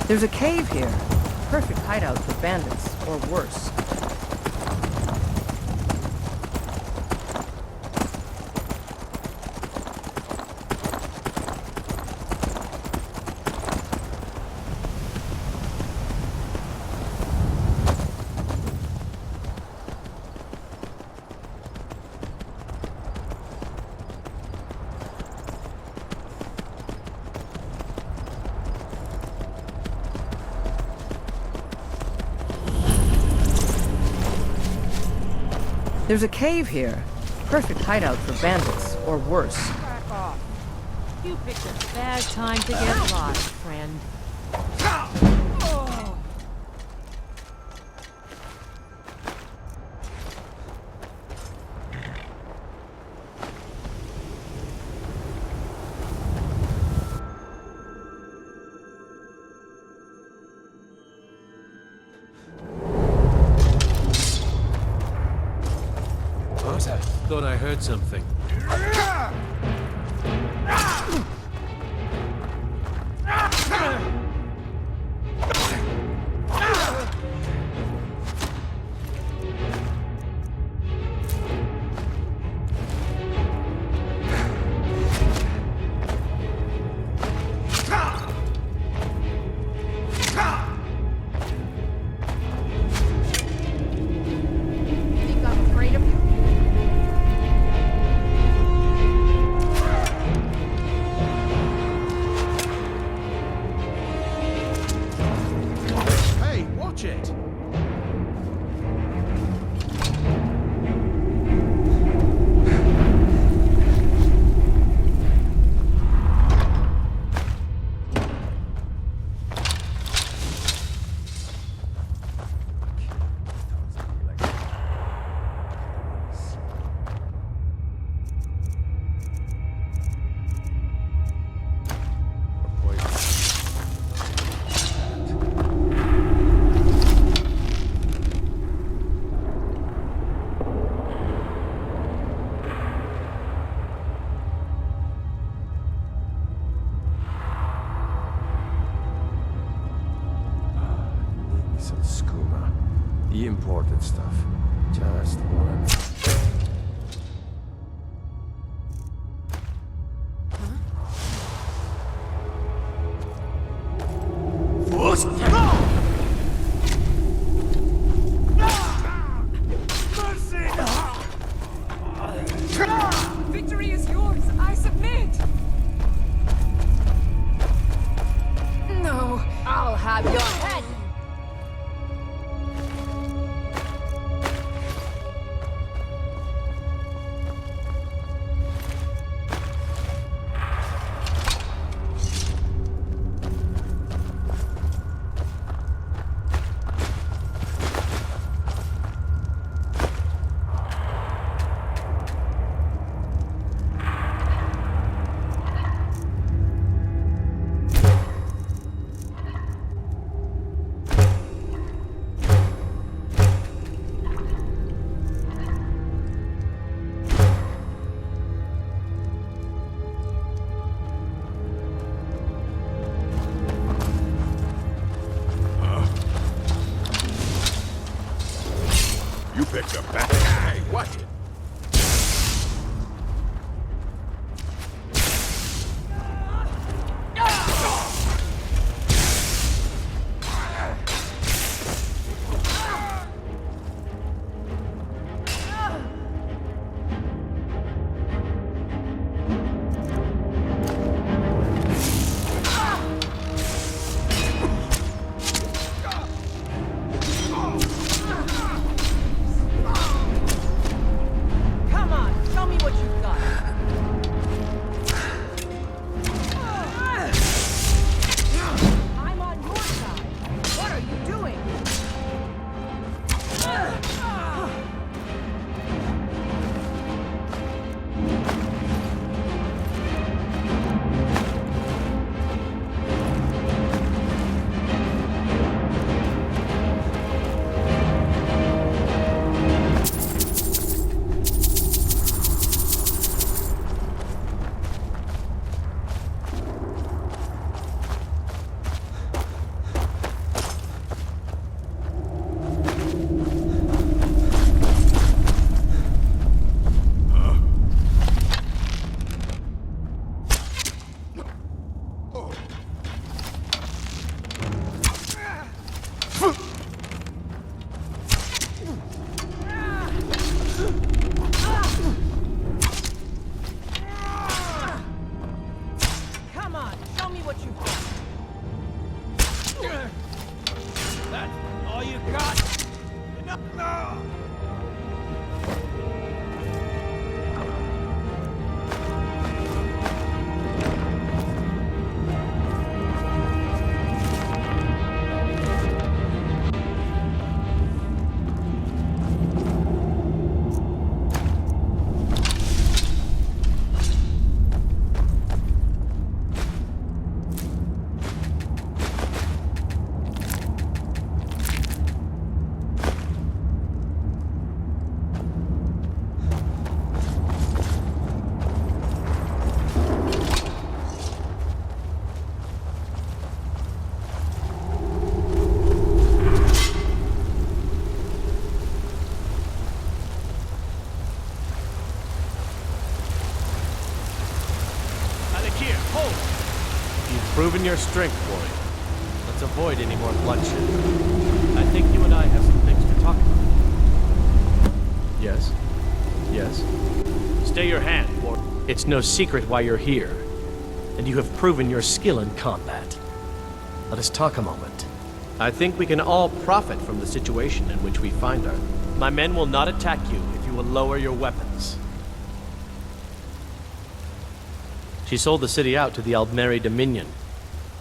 There's a cave here. Perfect hideout for bandits, or worse. There's a cave here. Perfect hideout for bandits, or worse. Back off. You picked a bad time to get lost, friend. Oh. Thought I heard something. Think I'm afraid of you? Hey, watch it! Some skooma. The imported stuff. Just one. Victory is yours. I submit. No, I'll have your head. You picked a bad guy. Watch it. Proven your strength, boy. Let's avoid any more bloodshed. I think you and I have some things to talk about. Yes? Yes? Stay your hand, boy. It's no secret why you're here, and you have proven your skill in combat. Let us talk a moment. I think we can all profit from the situation in which we find our... My men will not attack you if you will lower your weapons. She sold the city out to the Aldmeri Dominion.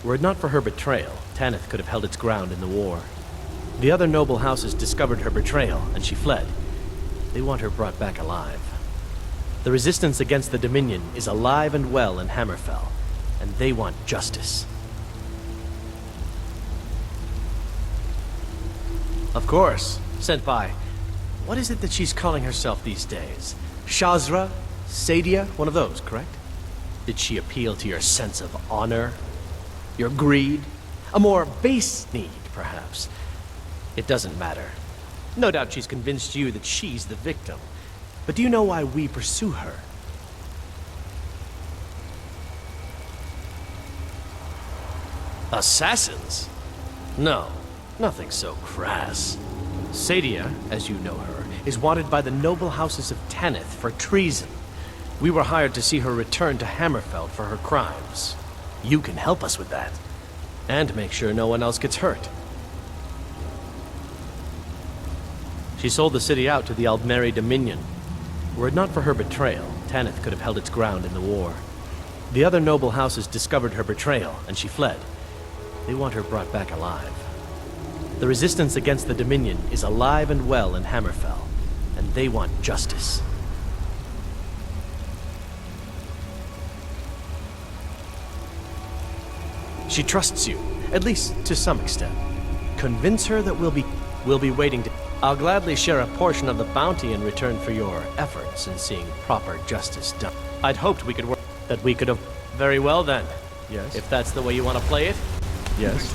Were it not for her betrayal, Tanith could have held its ground in the war. The other noble houses discovered her betrayal, and she fled. They want her brought back alive. The resistance against the Dominion is alive and well in Hammerfell, and they want justice. Of course, sent by... What is it that she's calling herself these days? Shazra? Sadia? One of those, correct? Did she appeal to your sense of honor? Your greed? A more base need, perhaps? It doesn't matter. No doubt she's convinced you that she's the victim. But do you know why we pursue her? Assassins? No, nothing so crass. Sadia, as you know her, is wanted by the noble houses of Tanith for treason. We were hired to see her return to Hammerfell for her crimes. You can help us with that. And make sure no one else gets hurt. She sold the city out to the Aldmeri Dominion. Were it not for her betrayal, Tanith could have held its ground in the war. The other noble houses discovered her betrayal, and she fled. They want her brought back alive. The resistance against the Dominion is alive and well in Hammerfell, and they want justice. She trusts you, at least to some extent. Convince her that we'll be waiting to... I'll gladly share a portion of the bounty in return for your efforts in seeing proper justice done. I'd hoped we could work... That we could have... Very well then. Yes? If that's the way you want to play it. Yes.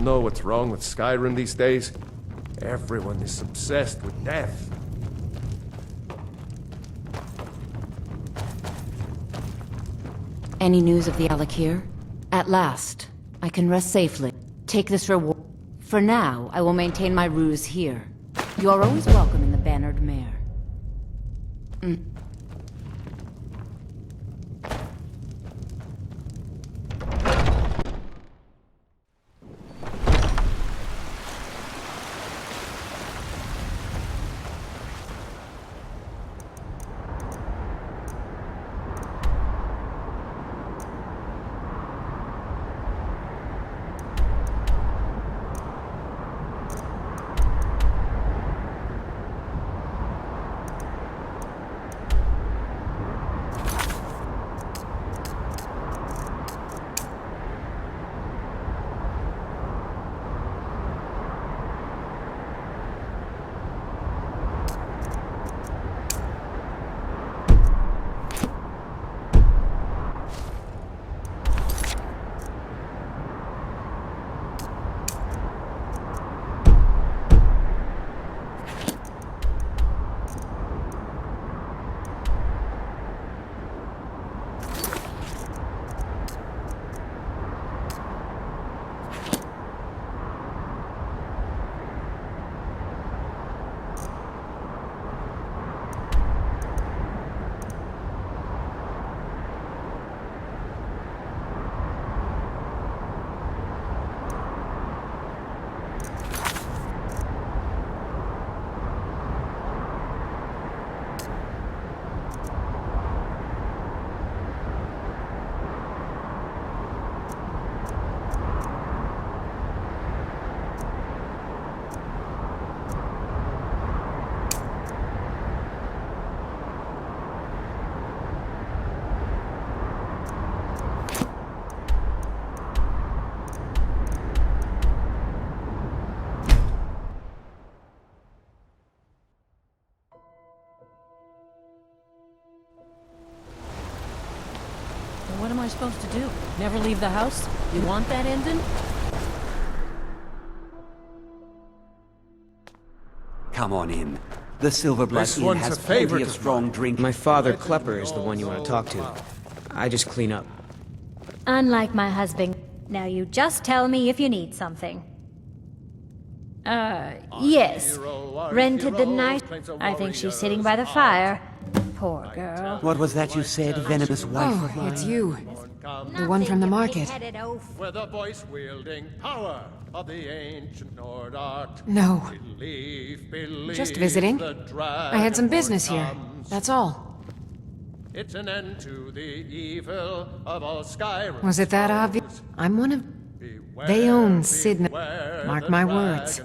know what's wrong with Skyrim these days? Everyone is obsessed with death. Any news of the Alakir? At last, I can rest safely. Take this reward. For now, I will maintain my ruse here. You are always welcome in the Bannered Mare. What am I supposed to do? Never leave the house? You want that ending? Come on in. The Silverblood This Inn one's has a favorite plenty of of strong drink. My father, Klepper, is the one you want to talk to. I just clean up. Unlike my husband. Now you just tell me if you need something. Yes. Rented the night. I think she's sitting by the fire. Poor girl. What was that you said, venomous wife of Oh, mine? it's you. The one from the market. With a voice-wielding power of the ancient Nord art. No. Believe Just visiting. I had some business here. That's all. It's an end to the evil of all Skyrim. Was it that obvious? I'm one of... They own Sidna. Mark my words.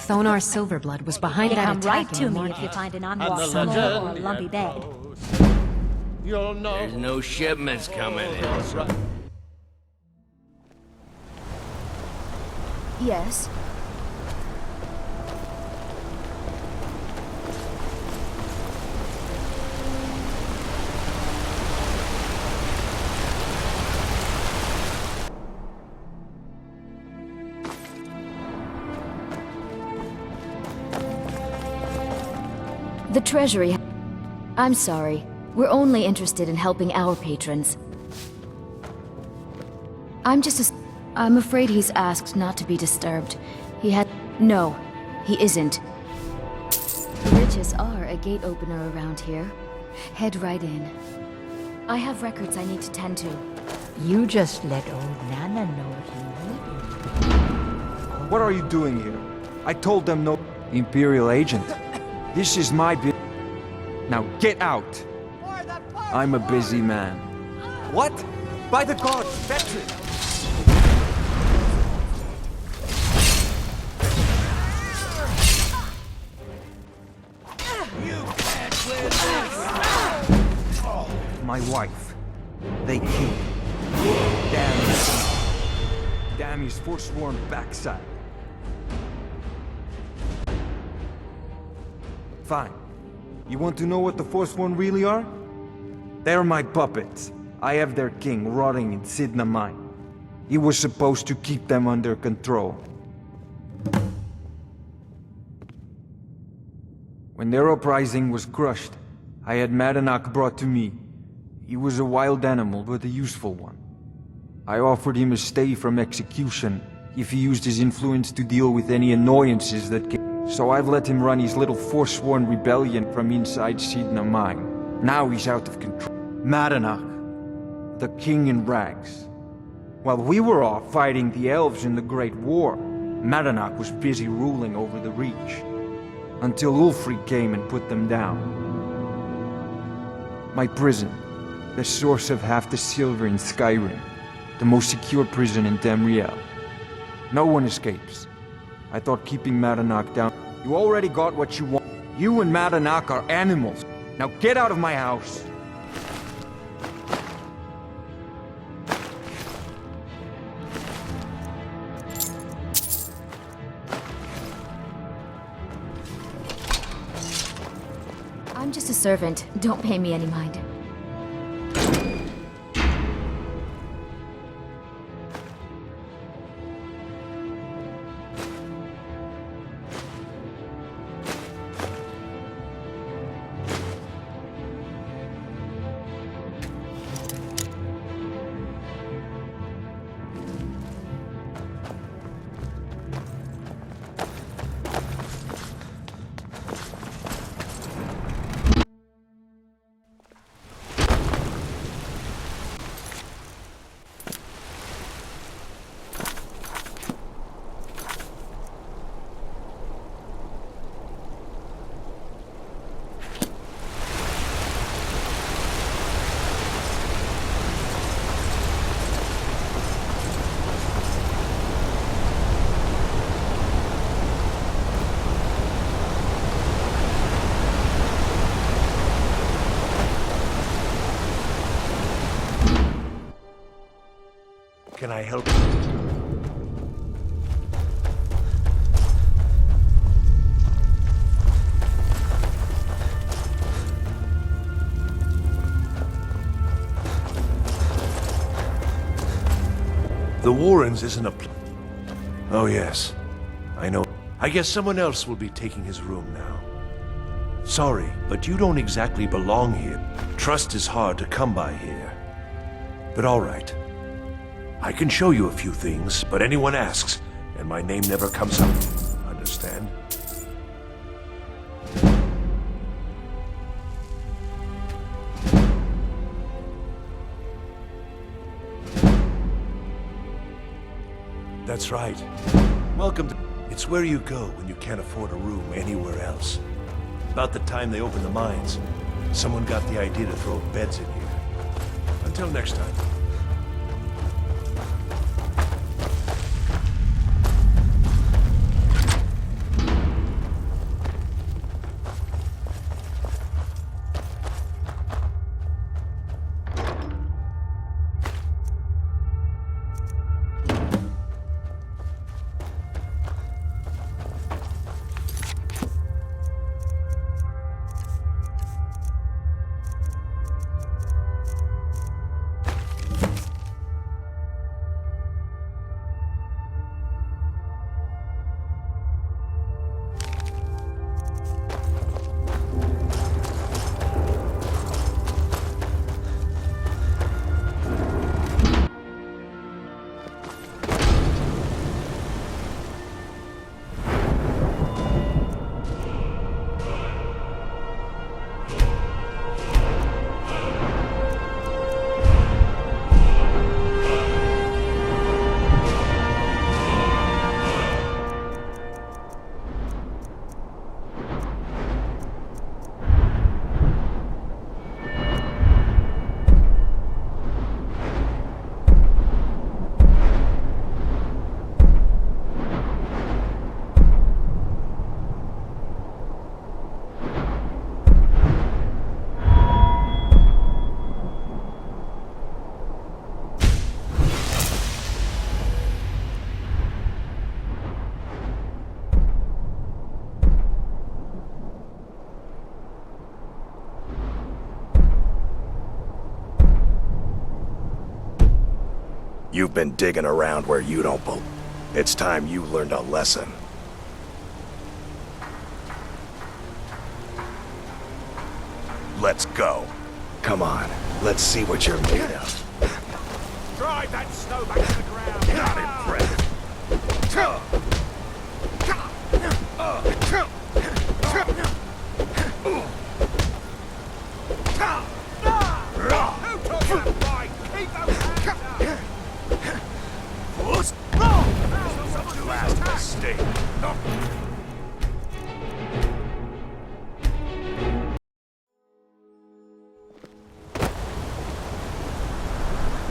Thonar Silverblood was behind that Come attack right in to the me market. if you find an And unwashed the floor or a legend lumpy bed. You'll know. There's no shipments coming in. Yes. The Treasury. I'm sorry. We're only interested in helping our patrons. I'm afraid he's asked not to be disturbed. No, he isn't. Riches are a gate opener around here. Head right in. I have records I need to tend to. You just let old Nana know you. What are you doing here? I told them no... Imperial agent. This is my Now get out! I'm a busy man. What? By the gods, veteran! My wife. They killed me. Damn his forsworn backside. Fine. You want to know what the Forsworn really are? They're my puppets. I have their king rotting in Sidna Mine. He was supposed to keep them under control. When their uprising was crushed, I had Madanach brought to me. He was a wild animal, but a useful one. I offered him a stay from execution if he used his influence to deal with any annoyances that came. So I've let him run his little forsworn rebellion from inside Sidna Mine. Now he's out of control. Madanach, the king in rags. While we were off fighting the elves in the Great War, Madanach was busy ruling over the Reach. Until Ulfric came and put them down. My prison, the source of half the silver in Skyrim, the most secure prison in Tamriel. No one escapes. I thought keeping Madanach down. You already got what you want. You and Madanach are animals. Now get out of my house. I'm just a servant. Don't pay me any mind. Can I help you? The Warrens isn't a Oh yes, I know. I guess someone else will be taking his room now. Sorry, but you don't exactly belong here. Trust is hard to come by here. But all right. I can show you a few things, but anyone asks, and my name never comes up. Understand? That's right. Welcome to... It's where you go when you can't afford a room anywhere else. About the time they opened the mines, someone got the idea to throw beds in here. Until next time. You've been digging around where you don't belong. It's time you learned a lesson. Let's go. Come on, let's see what you're made of. Drive that snow back to the ground! Not impressed. Last mistake.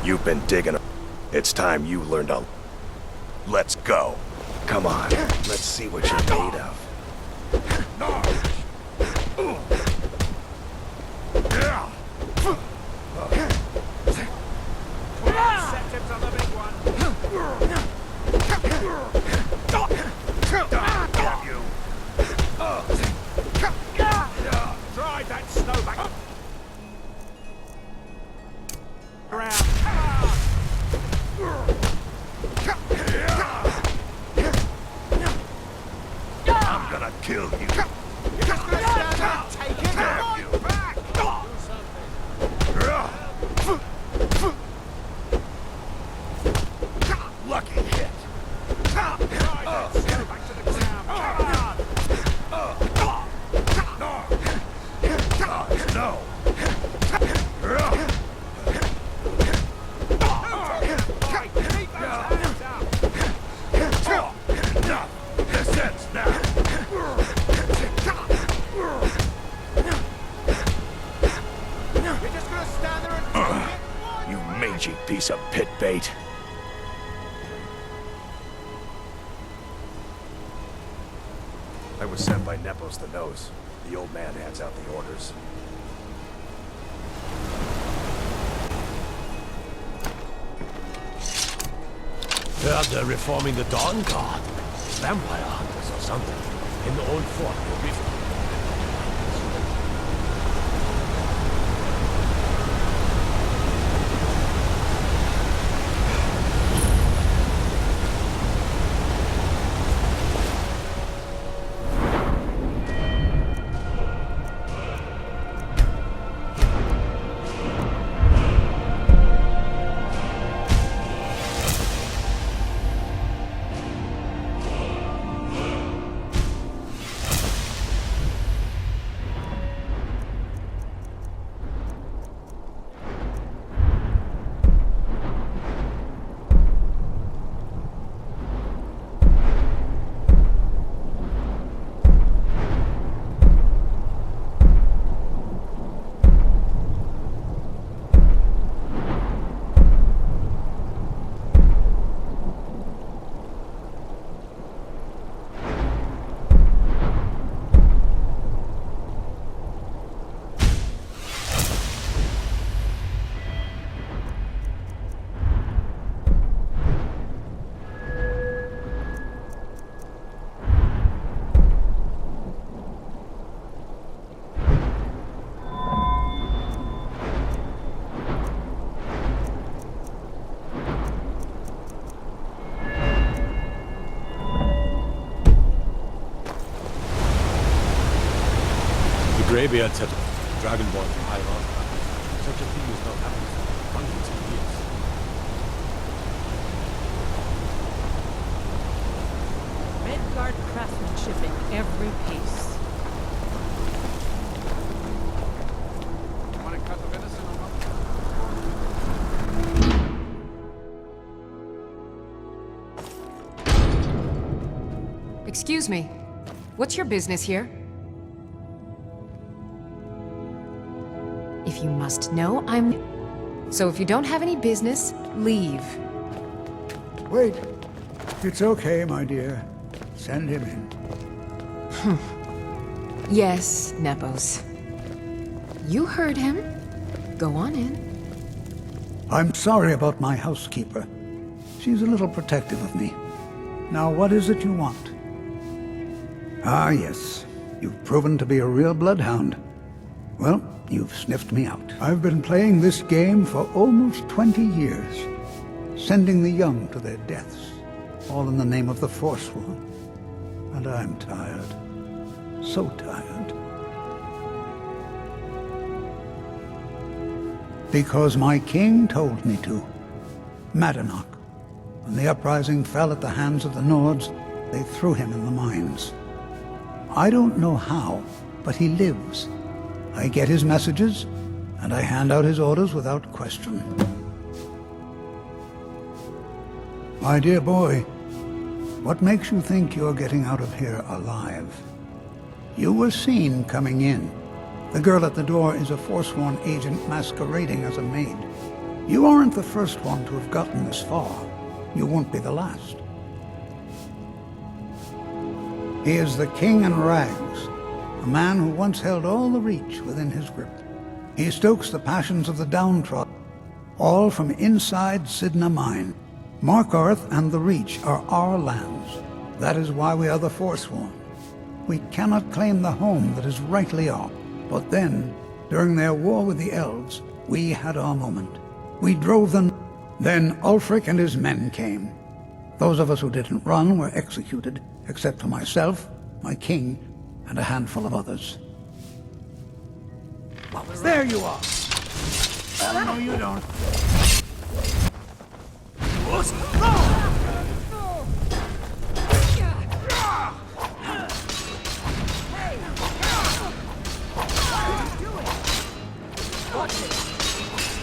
You've been digging. It's time you learned to. Let's go. Come on, let's see what you're made of. Drive that snow back. I'm gonna kill you. You're just gonna stand there and take it? Damn you. Back! Lucky hit. Drive that snow back to the ground. No. This ends now. You're just gonna stand there and take it? You mangy piece of pit bait. I was sent by Nepos the Nose. The old man hands out the orders. Heard they're reforming the Dawn Guard. Vampire hunters or something. In the old fort near River. Greybeard said Dragonborn from High Rock. Such a thing has not happened for hundreds of years. Midgard craftsmanship in every piece. Want a cut of venison or not? Excuse me. What's your business here? If you must know, I'm... So if you don't have any business, leave. Wait. It's okay, my dear. Send him in. Yes, Nepos. You heard him. Go on in. I'm sorry about my housekeeper. She's a little protective of me. Now, what is it you want? Ah, yes. You've proven to be a real bloodhound. Well, you've sniffed me out. I've been playing this game for almost 20 years, sending the young to their deaths, all in the name of the Forsworn. And I'm tired. So tired. Because my king told me to. Madanach. When the uprising fell at the hands of the Nords, they threw him in the mines. I don't know how, but he lives. I get his messages, and I hand out his orders without question. My dear boy, what makes you think you're getting out of here alive? You were seen coming in. The girl at the door is a forsworn agent masquerading as a maid. You aren't the first one to have gotten this far. You won't be the last. He is the king in rags, a man who once held all the Reach within his grip. He stokes the passions of the downtrodden, all from inside Sidna Mine. Markarth and the Reach are our lands. That is why we are the Forsworn. We cannot claim the home that is rightly ours. But then, during their war with the elves, we had our moment. We drove them. Then Ulfric and his men came. Those of us who didn't run were executed, except for myself, my king, and a handful of others. There you are! Well, no, you don't.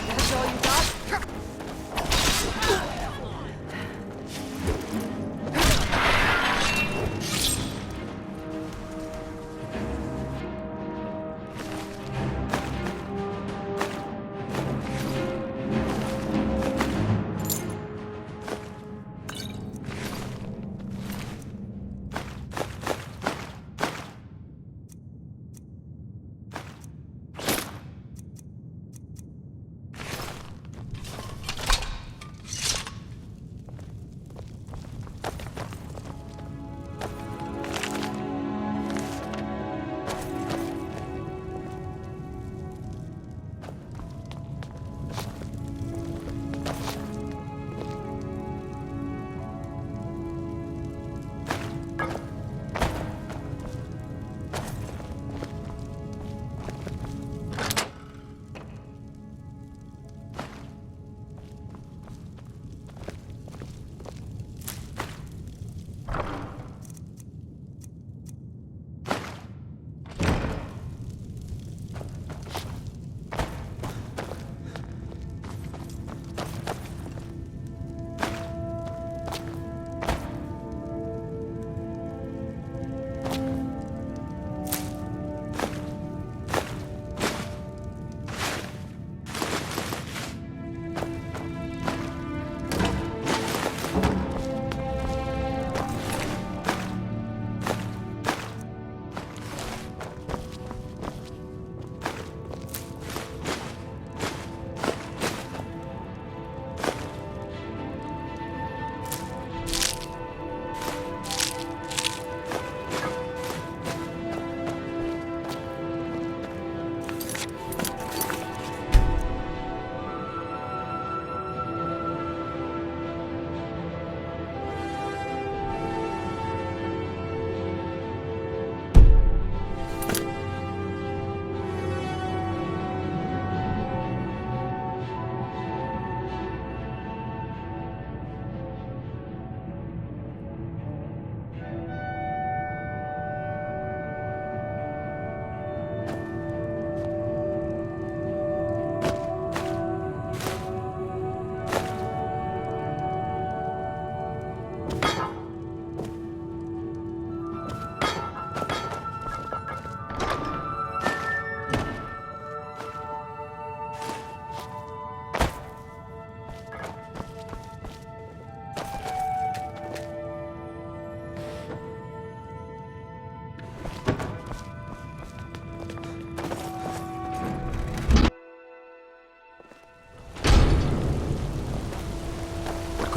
That's all you got?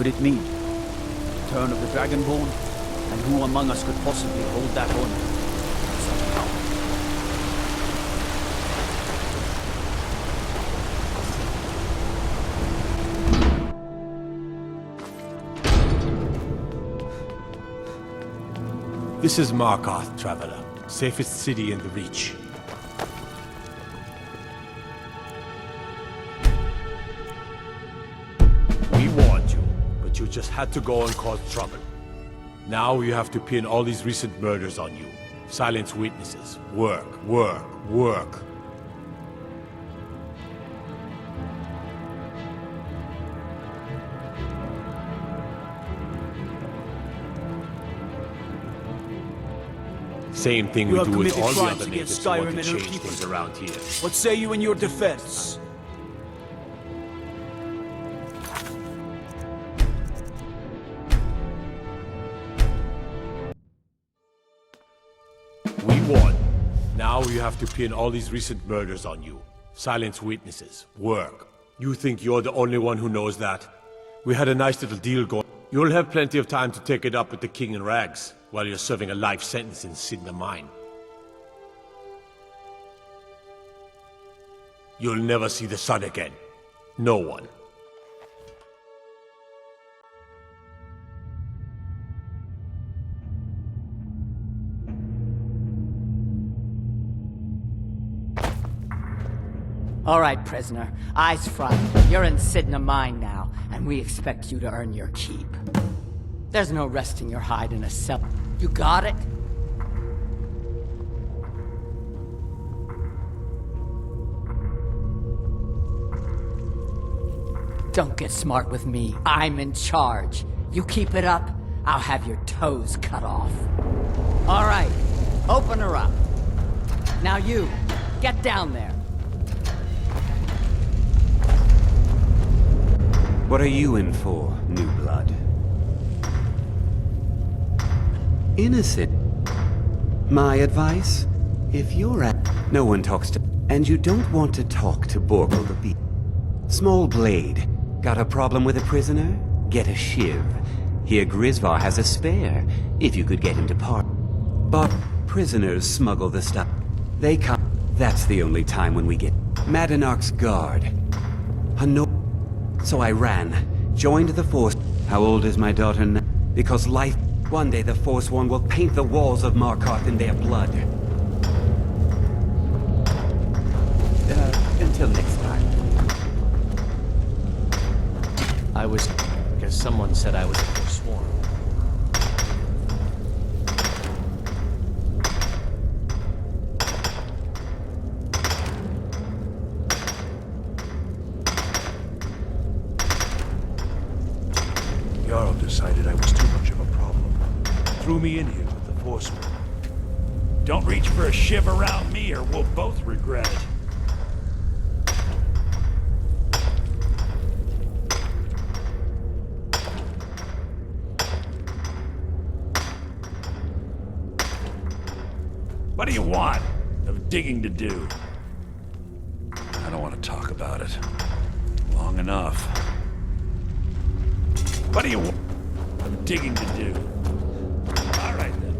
Could it mean? Return of the Dragonborn? And who among us could possibly hold that honor? This is Markarth, Traveler. Safest city in the Reach. just had to go and cause trouble. Now you have to pin all these recent murders on you. Silence witnesses. Work, work, work. Same thing You we have do with committed all the crimes other against natives who want Skyrim to and her change people. things around here. What say you in your defense? We won. Now you have to pin all these recent murders on you. Silence witnesses. Work. You think you're the only one who knows that? We had a nice little deal going. You'll have plenty of time to take it up with the king in rags while you're serving a life sentence in Sidna Mine. You'll never see the sun again. No one. All right, prisoner. Eyes front. You're in Sidna Mine now, and we expect you to earn your keep. There's no resting your hide in a cell. You got it? Don't get smart with me. I'm in charge. You keep it up, I'll have your toes cut off. All right, open her up. Now you, get down there. What are you in for, new blood? Innocent. My advice? If you're at... No one talks to... And you don't want to talk to Borgle the Bee. Small blade. Got a problem with a prisoner? Get a shiv. Here Grisvar has a spare, if you could get him to part. But prisoners smuggle the stuff. They come. That's the only time when we get... Madanark's guard. So I ran, joined the Force. How old is my daughter now? Because life... One day the Forsworn will paint the walls of Markarth in their blood. Until next time. I was... because someone said I was a forsworn. Jarl decided I was too much of a problem. Threw me in here with the Forsworn. Don't reach for a shiv around me or we'll both regret it. What do you want? Of digging to do? I don't want to talk about it. Long enough. What do you want? Of digging to do? All right then.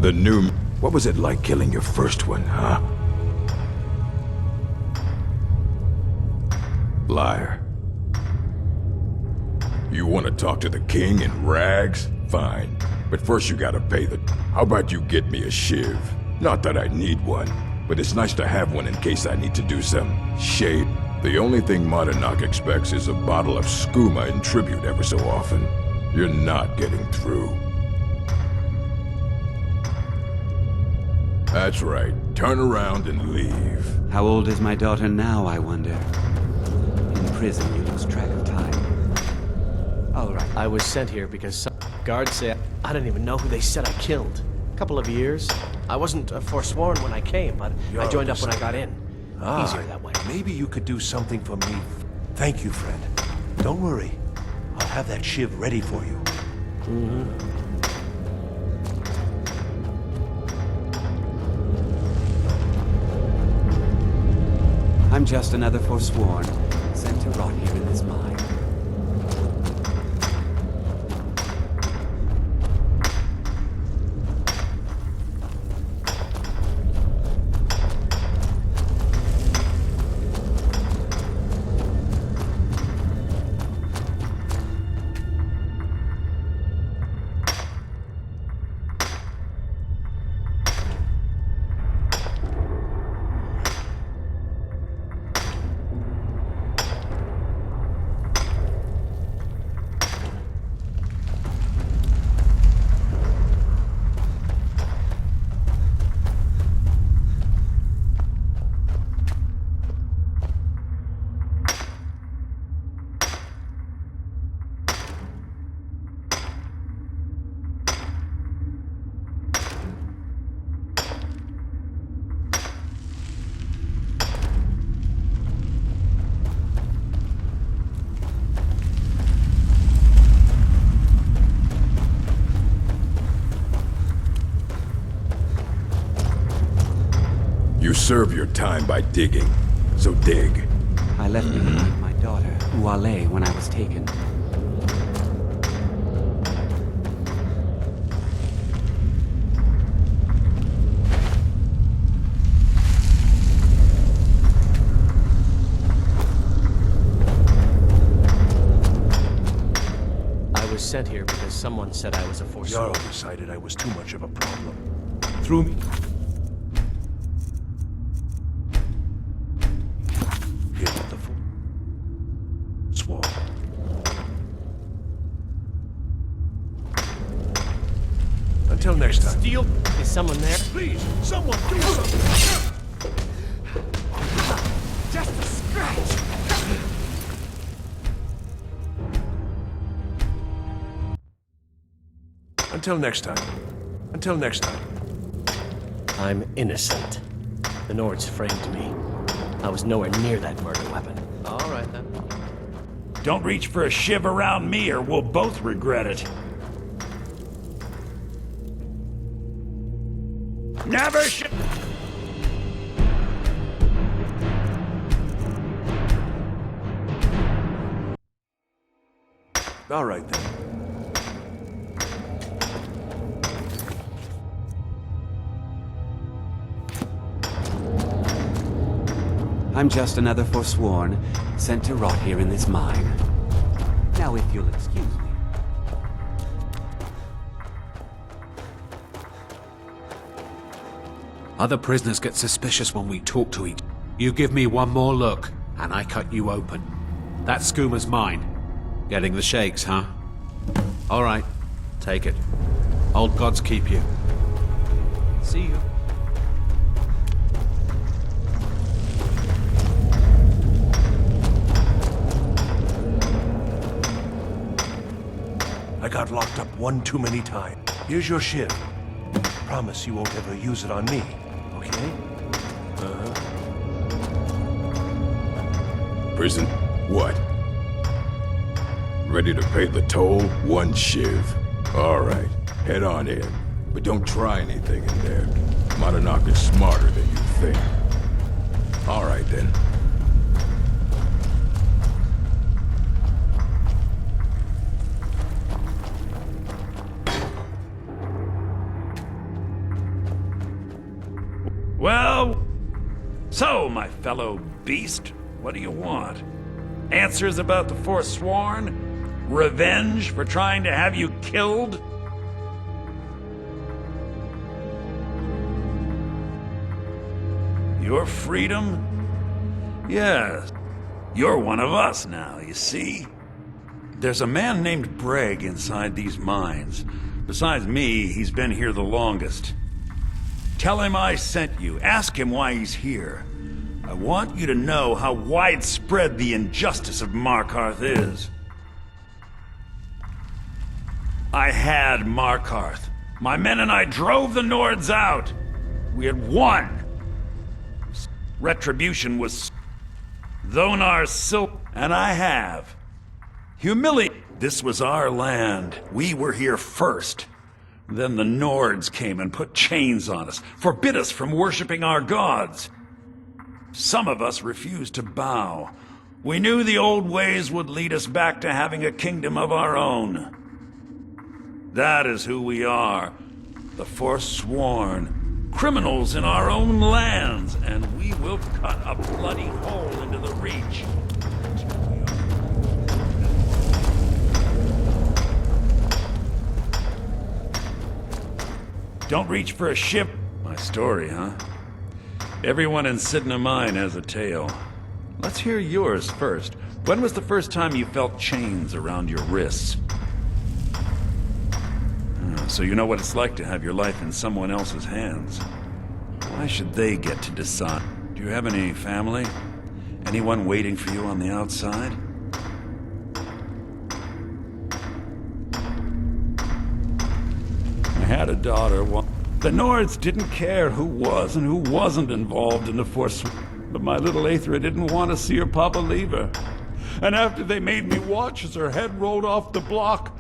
The new... What was it like killing your first one, huh? Liar. You want to talk to the king in rags? Fine. But first you gotta pay the... How about you get me a shiv? Not that I need one, but it's nice to have one in case I need to do some shade. The only thing Monadnock expects is a bottle of skooma in tribute every so often. You're not getting through. That's right. Turn around and leave. How old is my daughter now, I wonder? In prison, you lose track of time. All right. I was sent here because some guards say I don't even know who they said I killed. A couple of years. I wasn't forsworn when I came, but I joined up when I got in. Easier that way. Maybe you could do something for me. Thank you, friend. Don't worry. I'll have that shiv ready for you. I'm just another Forsworn, sent to rot here in this mine. You serve your time by digging, so dig. I left behind my daughter, Uale, when I was taken. I was sent here because someone said I was a Forsworn. Jarl decided I was too much of a problem. Threw me. Until next time. Steel? Is someone there? Please, someone do something! Just a scratch! Until next time. Until next time. I'm innocent. The Nords framed me. I was nowhere near that murder weapon. All right, then. Don't reach for a shiv around me or we'll both regret it. Never should. All right, then. I'm just another Forsworn, sent to rot here in this mine. Now, if you'll excuse me. Other prisoners get suspicious when we talk to each. You give me one more look, and I cut you open. That skoomer's mine. Getting the shakes, huh? All right, take it. Old gods keep you. See you. I got locked up one too many times. Here's your shiv. Promise you won't ever use it on me, okay? Prison? What? Ready to pay the toll? One shiv. All right, head on in. But don't try anything in there. Madanak is smarter than you think. All right, then. Well, so, my fellow beast, what do you want? Answers about the Forsworn? Revenge for trying to have you killed? Your freedom? Yes. You're one of us now, you see? There's a man named Breg inside these mines. Besides me, he's been here the longest. Tell him I sent you. Ask him why he's here. I want you to know how widespread the injustice of Markarth is. I had Markarth. My men and I drove the Nords out. We had won. Retribution was... Thonar Silk, and I have. This was our land. We were here first. Then the Nords came and put chains on us, forbid us from worshipping our gods. Some of us refused to bow. We knew the old ways would lead us back to having a kingdom of our own. That is who we are. The Forsworn. Criminals in our own lands, and we will cut a bloody hole into the Reach. Don't reach for a ship. My story, huh? Everyone in Sidna Mine has a tale. Let's hear yours first. When was the first time you felt chains around your wrists? So you know what it's like to have your life in someone else's hands. Why should they get to decide? Do you have any family? Anyone waiting for you on the outside? I had a daughter. The Nords didn't care who was and who wasn't involved in the Force, but my little Aethra didn't want to see her papa leave her. And after they made me watch as her head rolled off the block,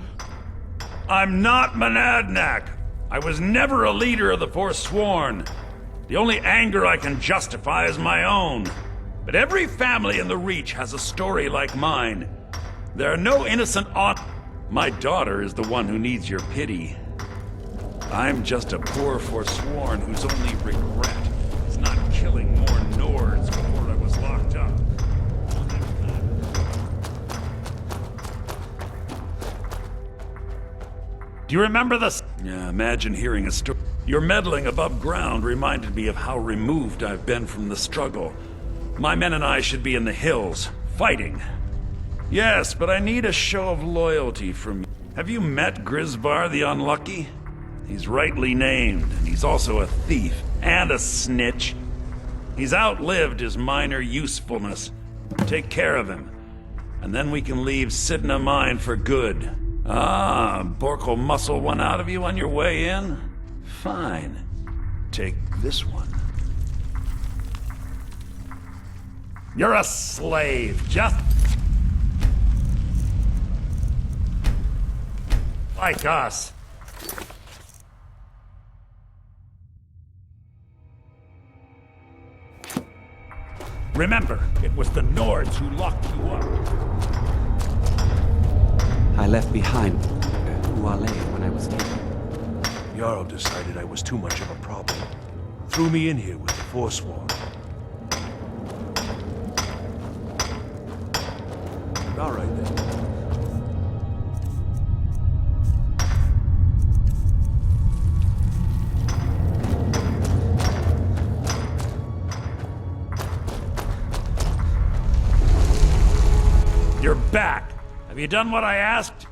I'm not Monadnac. I was never a leader of the Forsworn. The only anger I can justify is my own. But every family in the Reach has a story like mine. There are no innocent My daughter is the one who needs your pity. I'm just a poor Forsworn whose only regret is not killing more Nords before I was locked up. Do you remember this? Yeah, imagine hearing a story. Your meddling above ground reminded me of how removed I've been from the struggle. My men and I should be in the hills, fighting. Yes, but I need a show of loyalty from you. Have you met Grisvar the Unlucky? He's rightly named, and he's also a thief and a snitch. He's outlived his minor usefulness. Take care of him, and then we can leave Sidna Mine for good. Ah, Bork will muscle one out of you on your way in? Fine. Take this one. You're a slave, just like us. Remember, it was the Nords who locked you up. I left behind Uale when I was taken. Jarl decided I was too much of a problem. Threw me in here with the Forsworn. All right then. You're back. Have you done what I asked?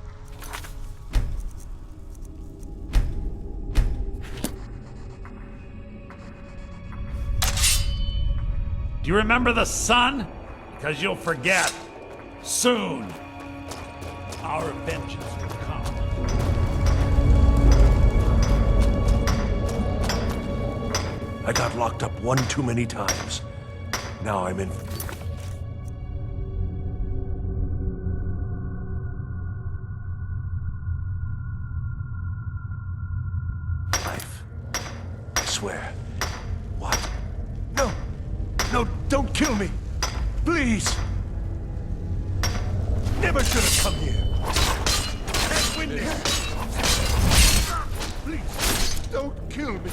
Do you remember the sun? Because you'll forget. Soon, our vengeance will come. I got locked up one too many times. Now I'm in... life. I swear. What? No! No, don't kill me! Please! Never should have come here! Can't win this! Please, don't kill me!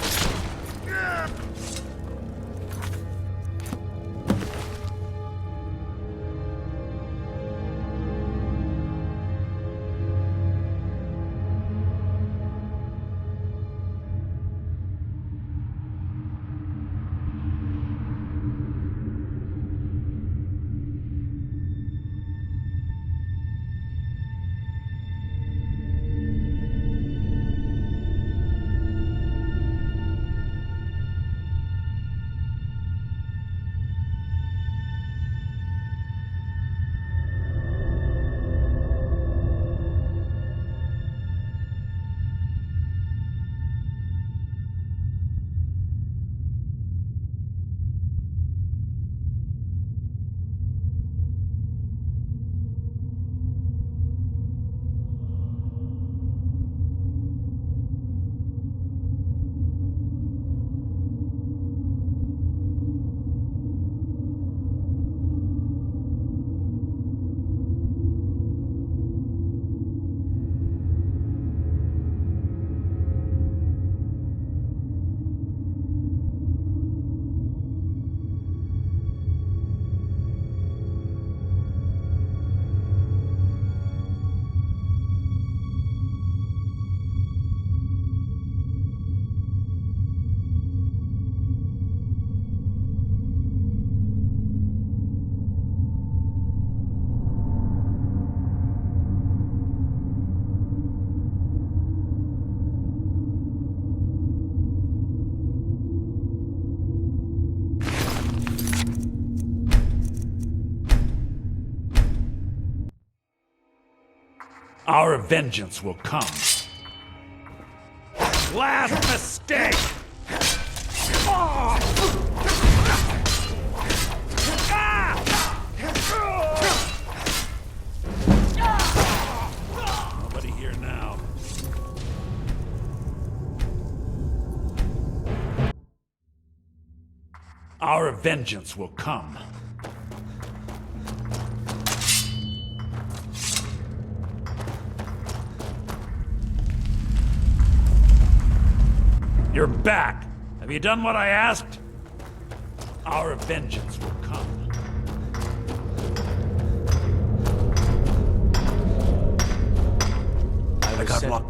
Our vengeance will come. Last mistake! Nobody here now. Our vengeance will come. You're back. Have you done what I asked? Our vengeance will come. I got locked.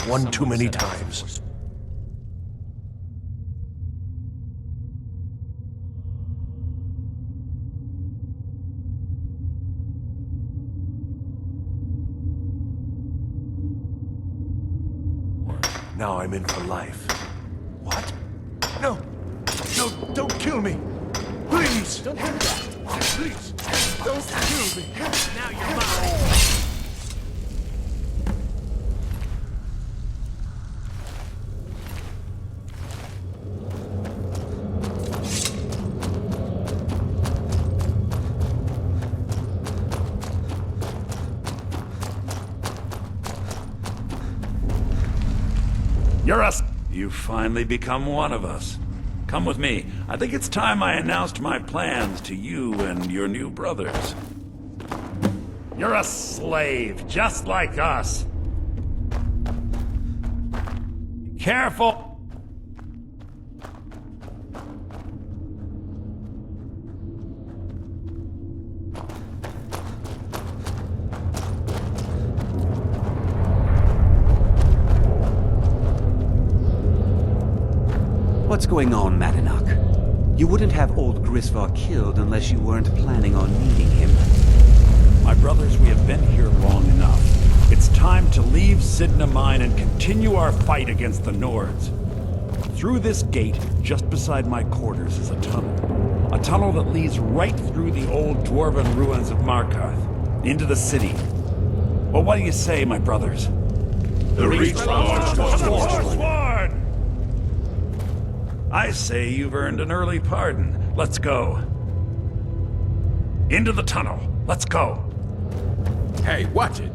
One too many times. Now I'm in for life. What? No! No, don't kill me! Please! Don't do that! Please! Don't kill me! Now you're mine! You're us. You've finally become one of us. Come with me. I think it's time I announced my plans to you and your new brothers. You're a slave, just like us. Careful! What's going on, Madanach? You wouldn't have old Grisvar killed unless you weren't planning on meeting him. My brothers, we have been here long enough. It's time to leave Sidna Mine and continue our fight against the Nords. Through this gate, just beside my quarters, is a tunnel. A tunnel that leads right through the old dwarven ruins of Markarth, into the city. Well, what do you say, my brothers? The Reach Forsworn! I say you've earned an early pardon. Let's go. Into the tunnel. Let's go. Hey, watch it.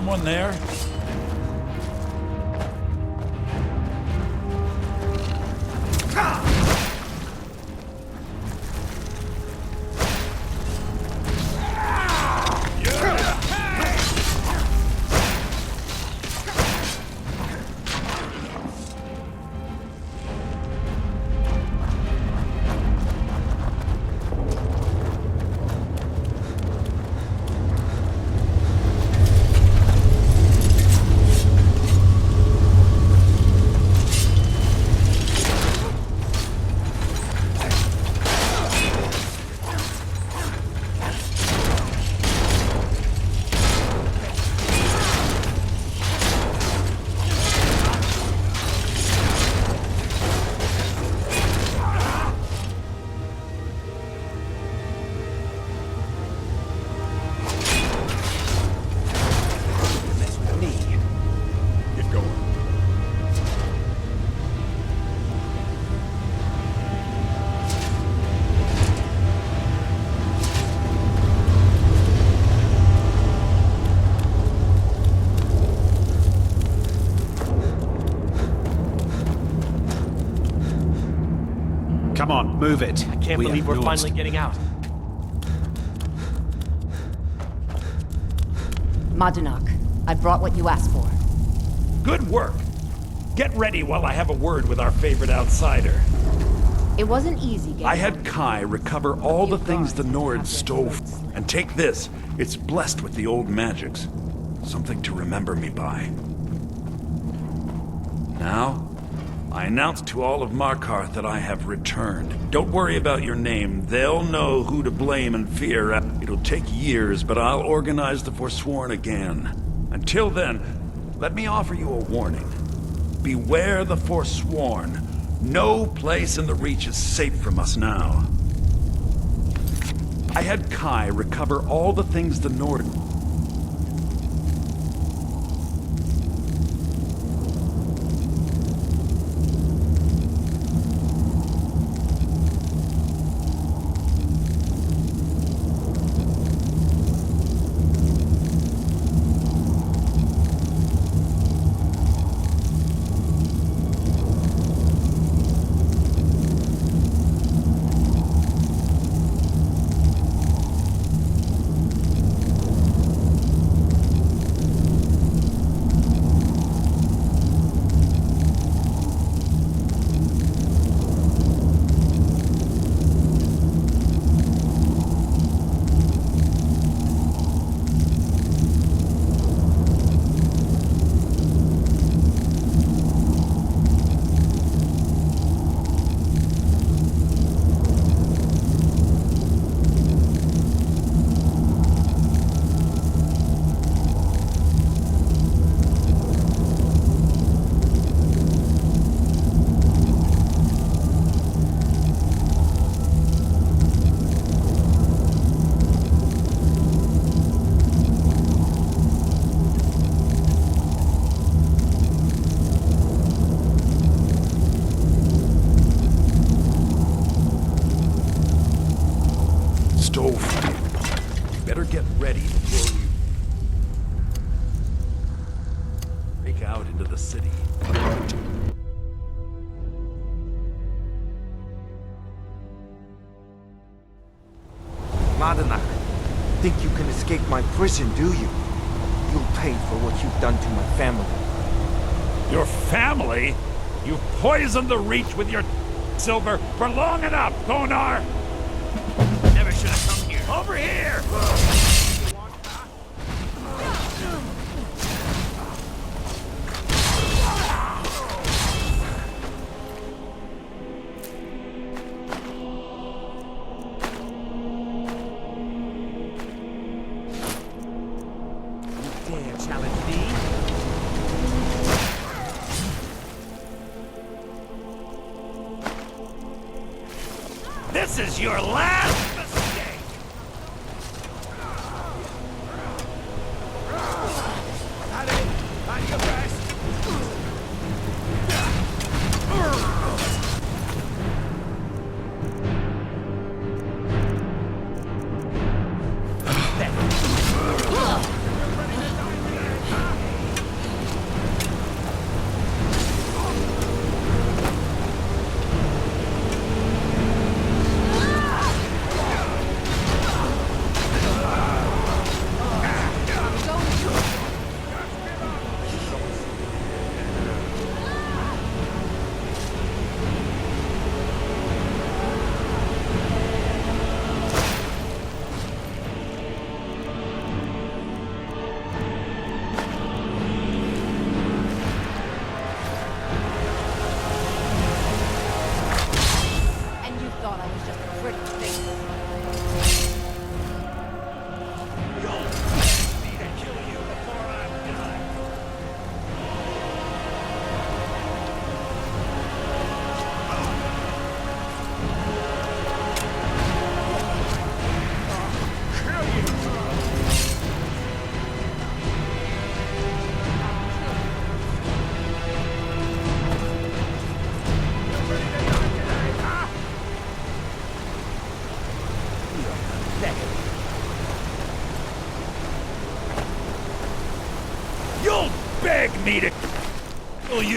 someone there? Come on, move it. I can't believe we're finally getting out. Madunak, I brought what you asked for. Good work. Get ready while I have a word with our favorite outsider. It wasn't easy getting... I had Kai recover all the things the Nords stole. And take this. It's blessed with the old magics. Something to remember me by. Now, I announce to all of Markarth that I have returned. Don't worry about your name. They'll know who to blame and fear. It'll take years, but I'll organize the Forsworn again. Until then, let me offer you a warning. Beware the Forsworn. No place in the Reach is safe from us now. I had Kai recover all the things the Nord... Better get ready before we break out into the city. Madunak, think you can escape my prison, do you? You'll pay for what you've done to my family. Your family? You've poisoned the Reach with your silver for long enough, Thonar! Never should have come here. Over here! Dare challenge me? This is your last mistake! Not your best.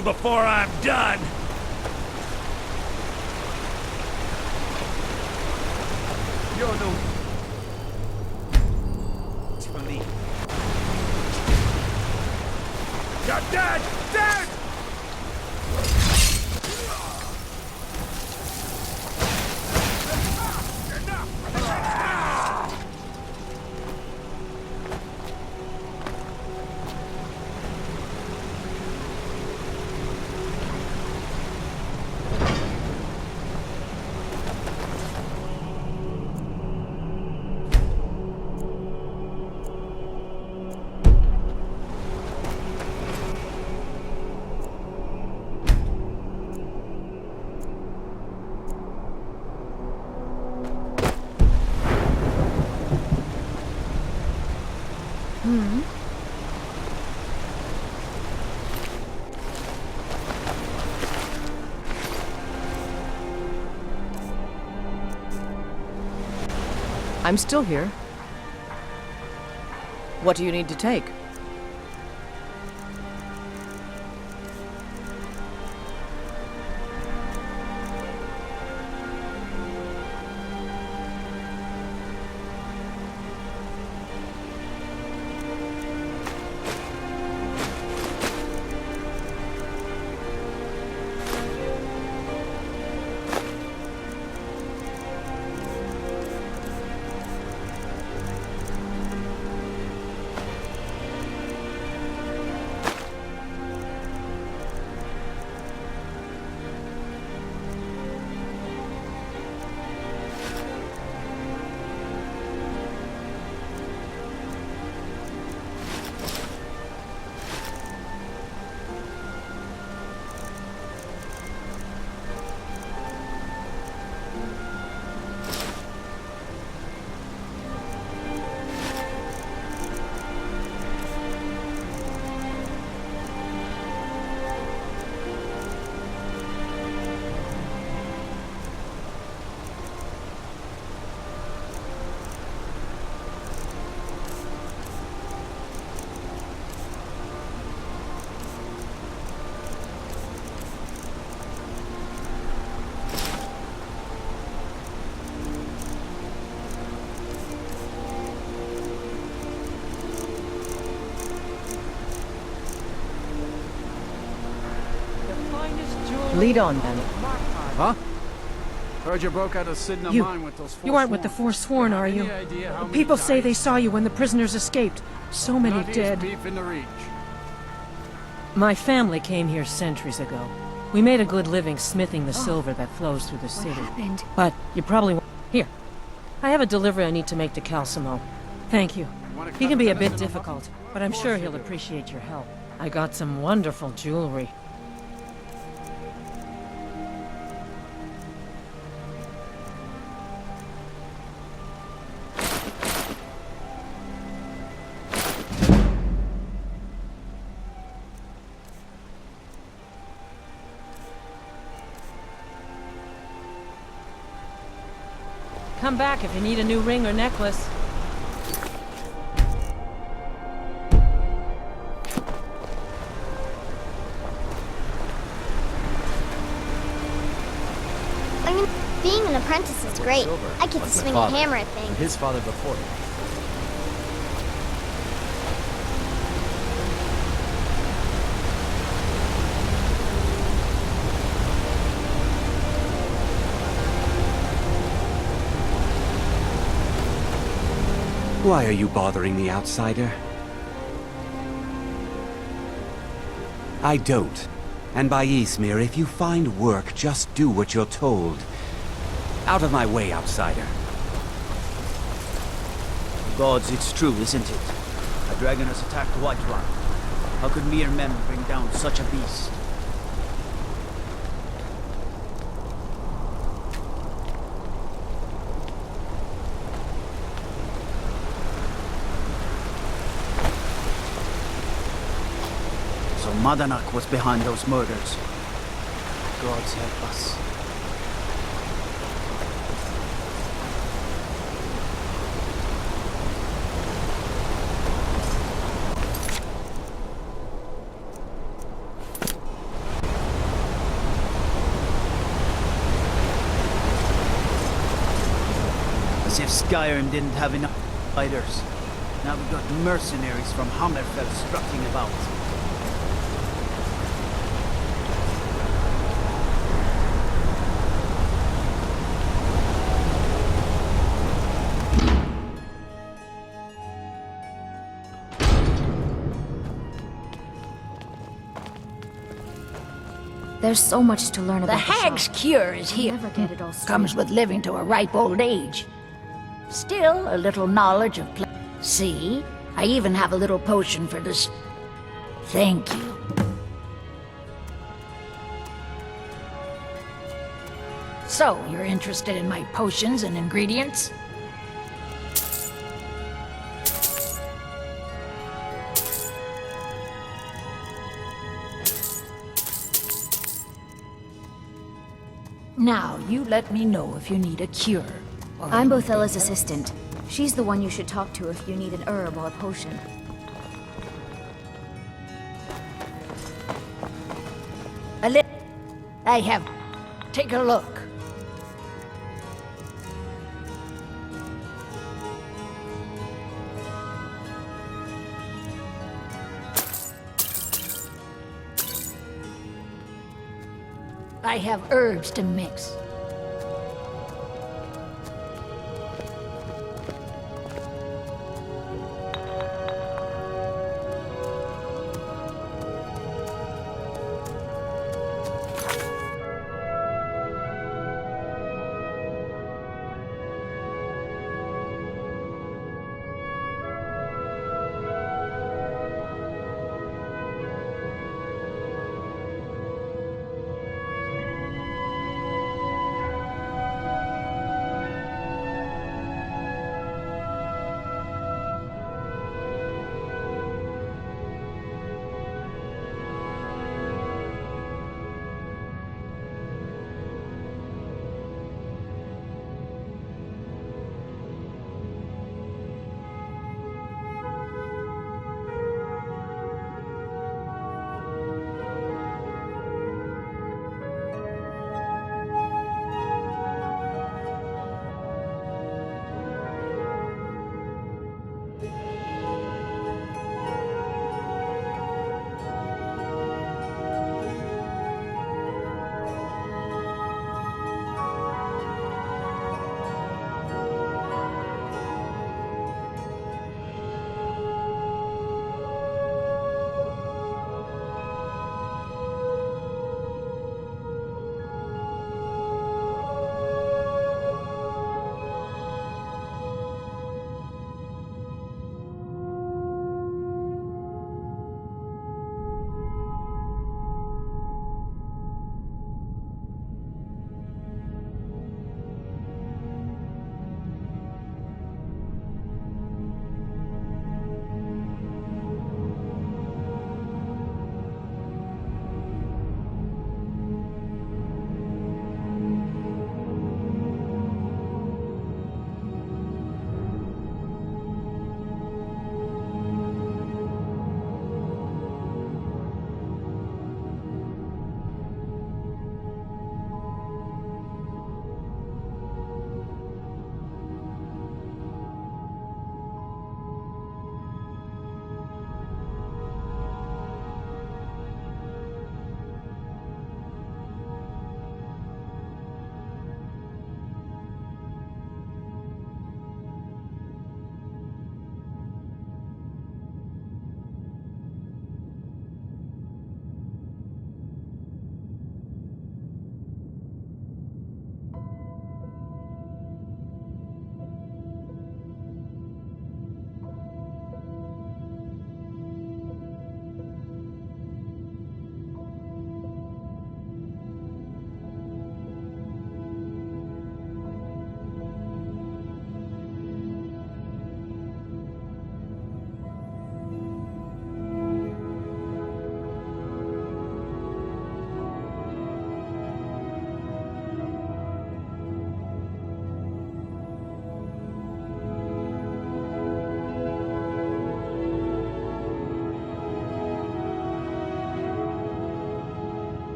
you before I'm done! You're no... It's for me. You're dead! Dead! I'm still here. What do you need to take? Lead on, then. Huh? Heard you broke out of Sidna You. mine with those You aren't with the Forsworn, are you? Any idea how many People say died? they saw you when the prisoners escaped. So many Bloodiest dead. beef in the Reach. My family came here centuries ago. We made a good living smithing the silver that flows through the city. happened? But you probably won't. Here. I have a delivery I need to make to Calcimo. Thank you. He can be a bit difficult, but I'm sure he'll appreciate your help. I got some wonderful jewelry. Come back if you need a new ring or necklace. I mean, being an apprentice is great. I get to Like my swing a father, hammer at and things. his father before him. Why are you bothering the outsider? I don't. And by Ysmir, if you find work, just do what you're told. Out of my way, outsider. Gods, it's true, isn't it? A dragon has attacked Whiterun. How could mere men bring down such a beast? So Madanak was behind those murders. Gods help us. As if Skyrim didn't have enough fighters. Now we've got mercenaries from Hammerfell strutting about. There's so much to learn The about hag's shop. cure is here. Never get it all straight. Comes with living to a ripe old age. Still, a little knowledge of See? I even have a little potion for this. Thank you. So, you're interested in my potions and ingredients? Now, you let me know if you need a cure. I'm Bothella's assistant. She's the one you should talk to if you need an herb or a potion. I have... Take a look. I have herbs to mix.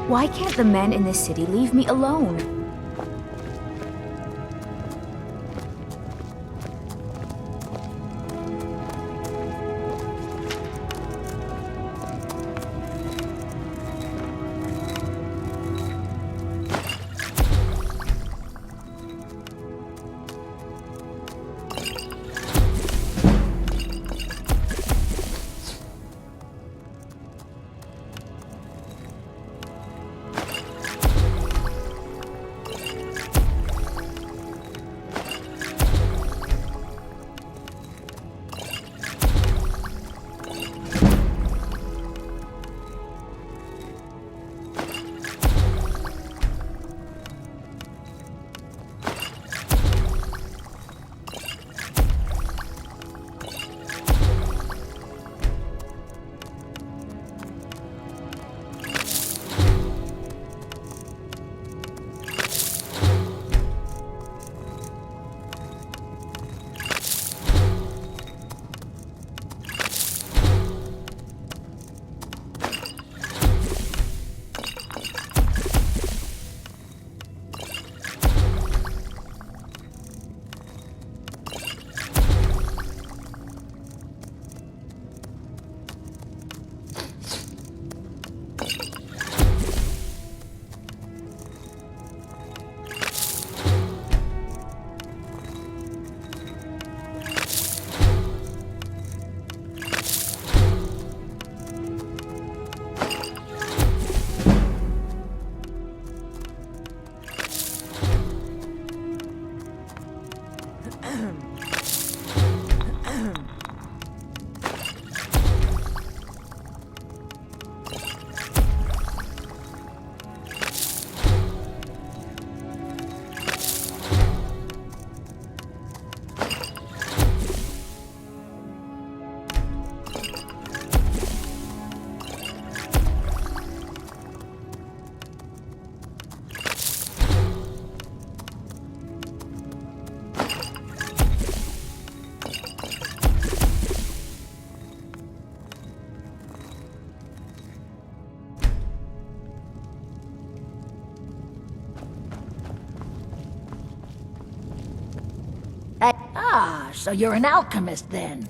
Why can't the men in this city leave me alone? Ah, so you're an alchemist then.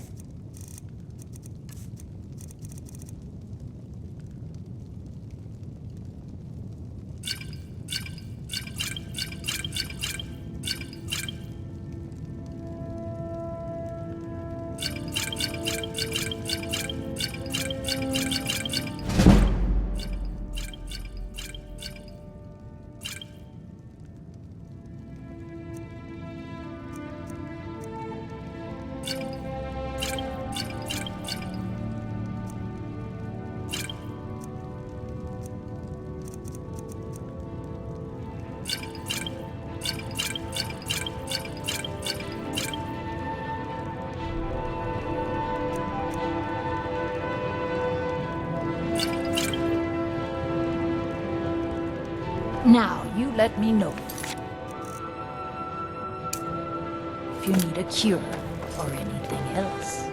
Now, you let me know if you need a cure or anything else.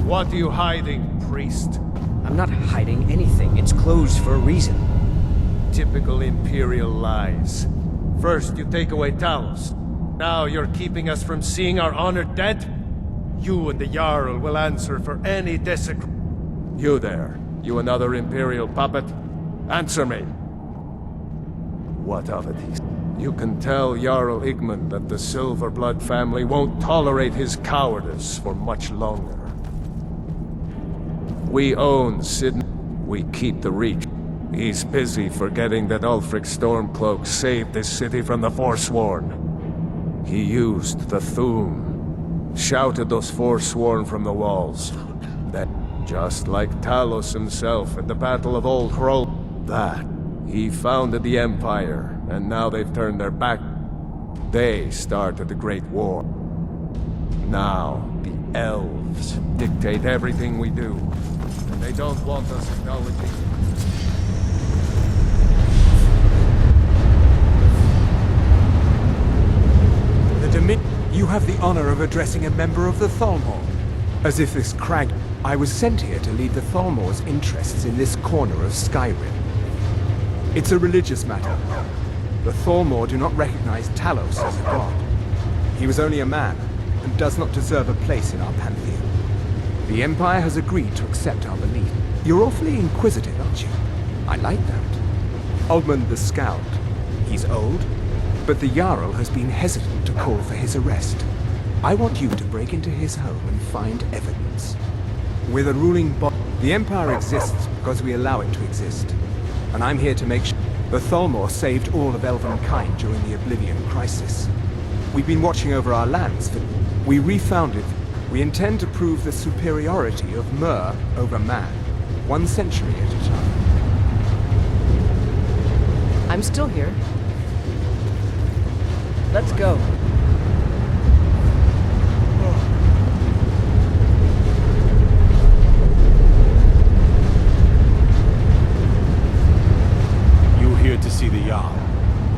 What are you hiding, priest? I'm not hiding anything. It's closed for a reason. Typical Imperial lies. First, you take away Talos. Now you're keeping us from seeing our honored dead? You and the Jarl will answer for any desecration. You there, you another Imperial puppet? Answer me! What of it? You can tell Jarl Igmund that the Silverblood family won't tolerate his cowardice for much longer. We own Sidney. We keep the Reach. He's busy forgetting that Ulfric Stormcloak saved this city from the Forsworn. He used the Thu'um, shouted those Forsworn from the walls. Then, just like Talos himself at the Battle of Old Hrol, he founded the Empire And now they've turned their back. They started the Great War. Now, the elves dictate everything we do. And they don't want us acknowledging it. You have the honor of addressing a member of the Thalmor. As if this crag... I was sent here to lead the Thalmor's interests in this corner of Skyrim. It's a religious matter. The Thalmor do not recognize Talos as a god. He was only a man, and does not deserve a place in our pantheon. The Empire has agreed to accept our belief. You're awfully inquisitive, aren't you? I like that. Ogmund the Scald. He's old, but the Jarl has been hesitant to call for his arrest. I want you to break into his home and find evidence. We're the ruling body. The Empire exists because we allow it to exist. And I'm here to make sure the Thalmor saved all of Elvenkind during the Oblivion Crisis. We've been watching over our lands for... We refounded. We intend to prove the superiority of Mer over man, 1 century at a time. I'm still here. Let's go. You here to see the Jarl?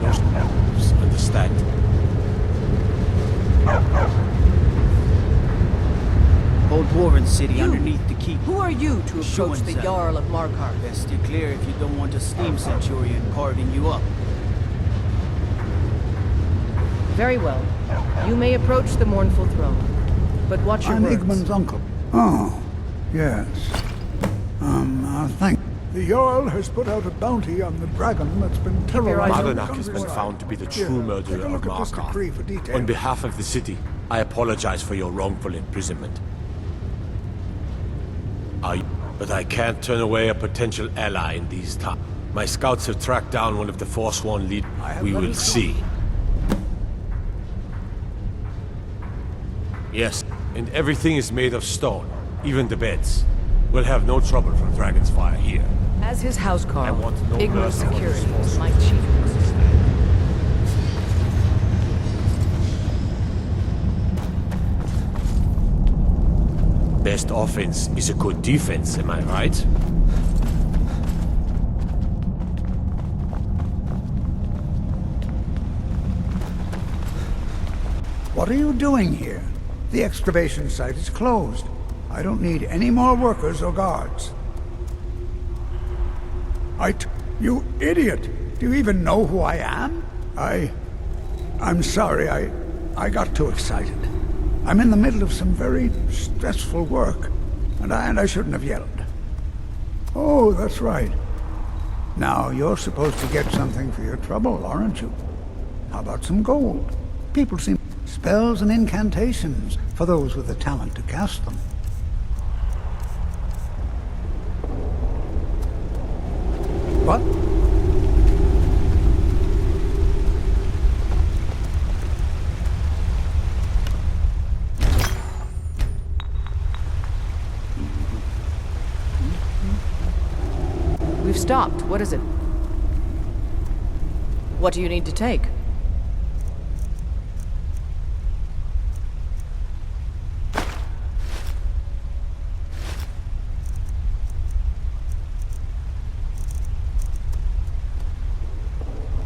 Those elves understand. Old Dwarven city underneath the keep. Who are you to approach the Jarl of Markarth? Best steer clear if you don't want a steam centurion carving you up. Very well. You may approach the mournful throne, but watch your I'm words. Igmund's uncle. Oh, yes. Thank... The Jarl has put out a bounty on the dragon that's been terrorizing the Madanak has been countryside. found to be the true Yeah, murderer take a of look at this decree for Markarth. details. On behalf of the city, I apologize for your wrongful imprisonment. But I can't turn away a potential ally in these times. My scouts have tracked down one of the Forsworn leaders. We will see. Yes, and everything is made of stone, even the beds. We'll have no trouble from Dragon's Fire here. As his housecarl, I want no Ignor's mercy on security this is my chief concern. Best offense is a good defense, am I right? What are you doing here? The excavation site is closed. I don't need any more workers or guards. You idiot! Do you even know who I am? I'm sorry, I got too excited. I'm in the middle of some very stressful work, and I shouldn't have yelled. Oh, that's right. Now, you're supposed to get something for your trouble, aren't you? How about some gold? People seem... Spells and incantations, for those with the talent to cast them. What? We've stopped. What is it? What do you need to take?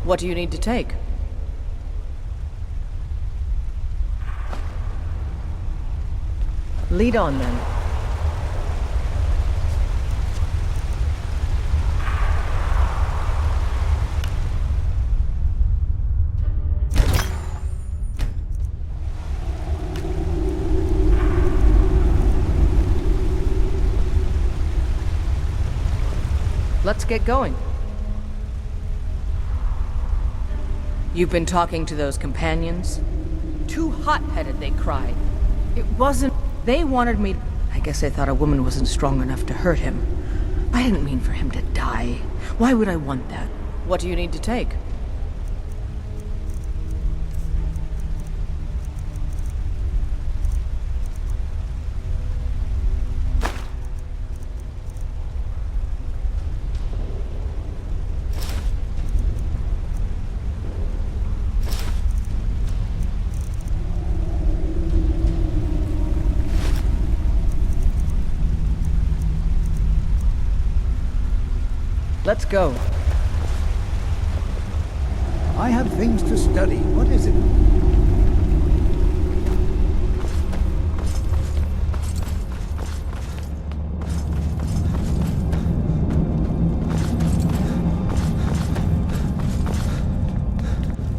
What do you need to take? Lead on, then. Let's get going. You've been talking to those companions? Too hot-headed, they cried. It wasn't... They wanted me... I guess they thought a woman wasn't strong enough to hurt him. I didn't mean for him to die. Why would I want that? What do you need to take? Let's go. I have things to study. What is it?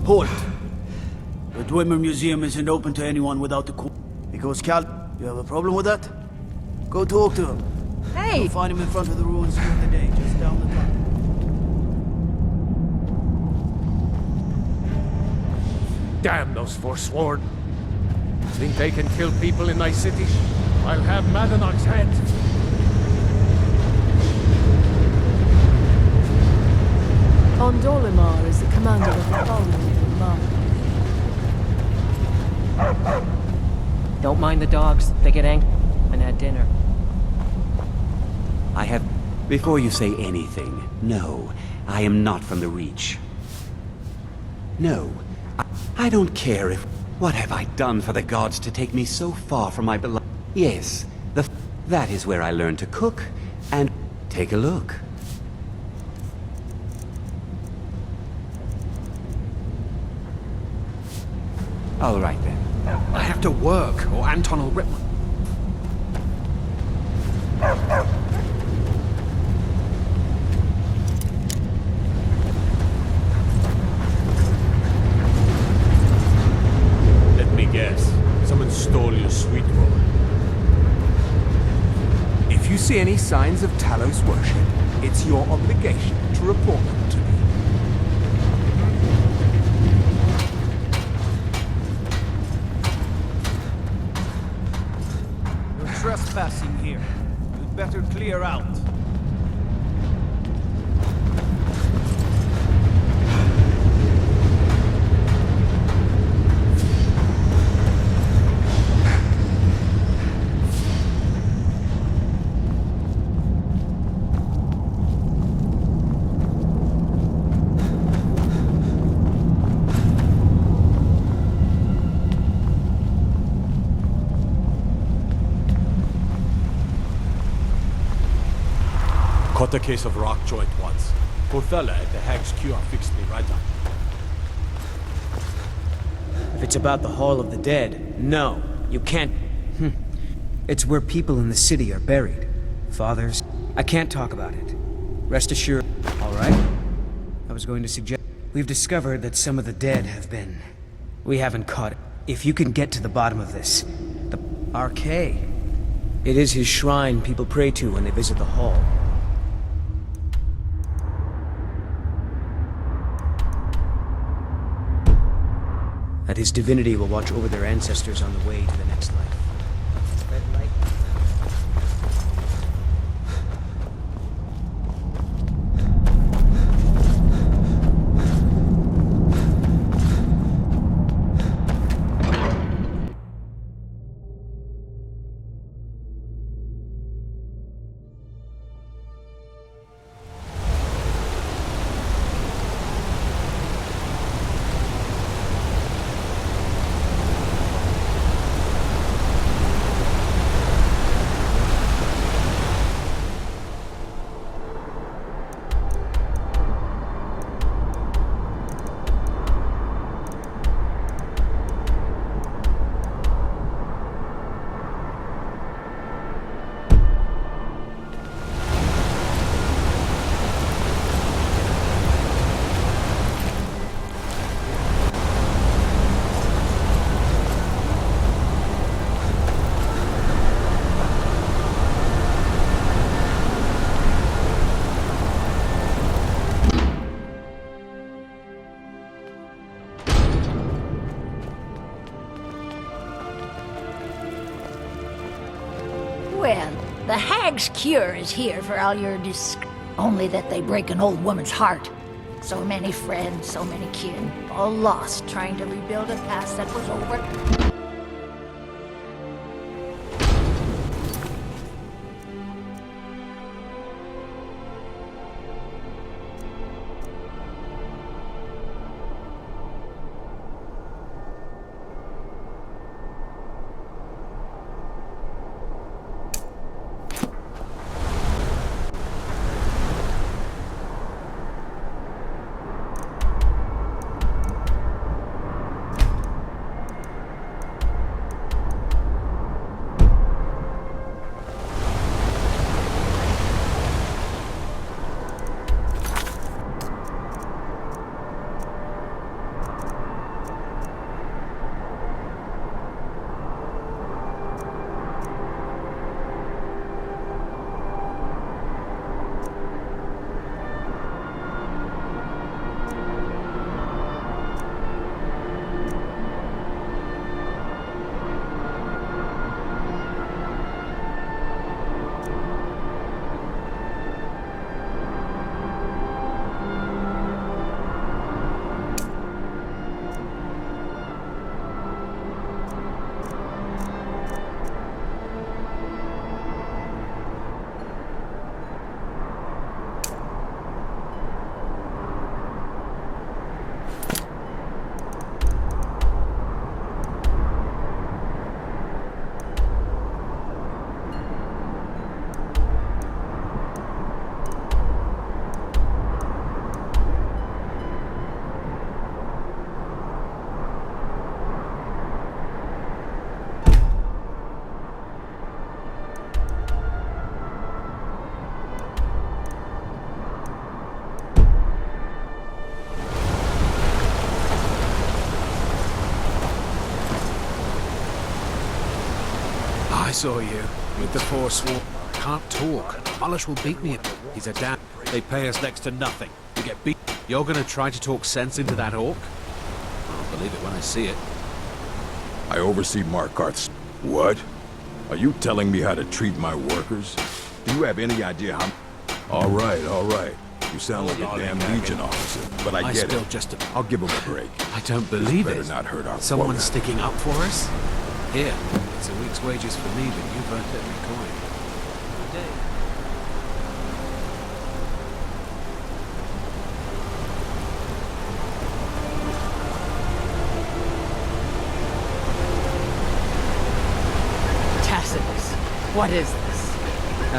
Halt! The Dwemer Museum isn't open to anyone without the court. Because Cal, you have a problem with that? Go talk to him. Hey! You'll find him in front of the ruins during the day, just down the tunnel. Damn those Forsworn! Think they can kill people in thy city? I'll have Madanach's head! Ondolimar is the commander of the following Don't mind the dogs. They get angry and had dinner. I have... Before you say anything, no, I am not from the Reach. No, I don't care if... What have I done for the gods to take me so far from my beloved... Yes, that is where I learned to cook, and... Take a look. All right then. I have to work, or Anton will rip my... Let me guess. Someone stole your sweet boy. If you see any signs of Talos worship, it's your obligation to report them to me. Trespassing here. You'd better clear out. Caught a case of rock joint once. Poor fella at the Hag's Cure fixed me right up. If it's about the Hall of the Dead, no, you can't... It's where people in the city are buried. Fathers, I can't talk about it. Rest assured, all right? I was going to suggest... We've discovered that some of the dead have been... We haven't caught it. If you can get to the bottom of this, the RK. It is his shrine people pray to when they visit the hall. That his divinity will watch over their ancestors on the way to the next life. Red light. Well, the Hag's Cure is here for all your only that they break an old woman's heart. So many friends, so many kin, all lost trying to rebuild a past that was over. saw you with the Forsworn. Can't talk. Malish will beat me. He's a damn. They pay us next to nothing. We get beat. You're gonna try to talk sense into that orc? I'll believe it when I see it. I oversee Markarth's... What? Are you telling me how to treat my workers? Do you have any idea how... All right. You sound like a damn Legion officer, but I get it. I'll give him a break. I don't believe it. it. Better not hurt our Someone quota. sticking up for us? Here, it's a week's wages for me, but you've earned every coin. Tacitus, what is this? A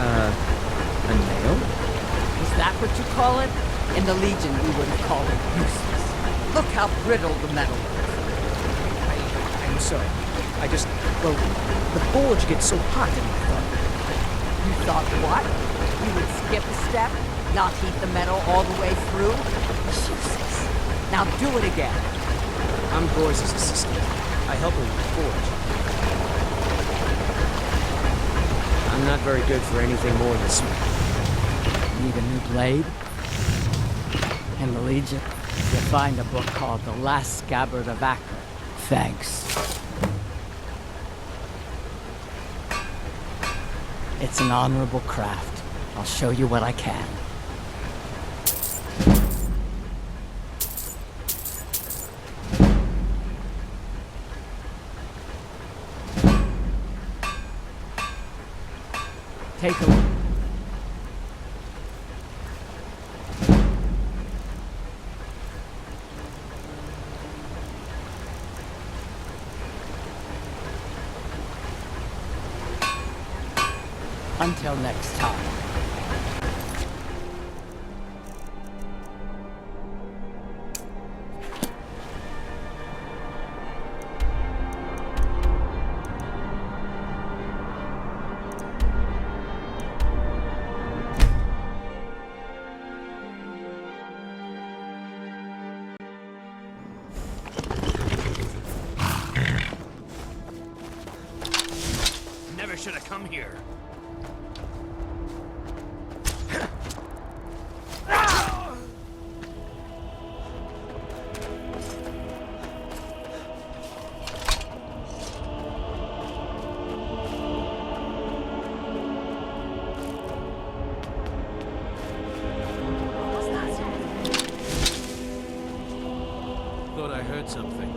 nail? Is that what you call it? In the Legion, we would have called it useless. Look how brittle the metal is. I'm sorry. I just... Well, the forge gets so hot and I thought... You thought what? You would skip a step? Not heat the metal all the way through? Useless. Now do it again. I'm Gor's assistant. I help him with the forge. I'm not very good for anything more than smith. Need a new blade? In the Legion, you'll find a book called The Last Scabbard of Acre. Thanks. It's an honorable craft. I'll show you what I can. Take a look. Until next time. Never should have come here. Thought I heard something.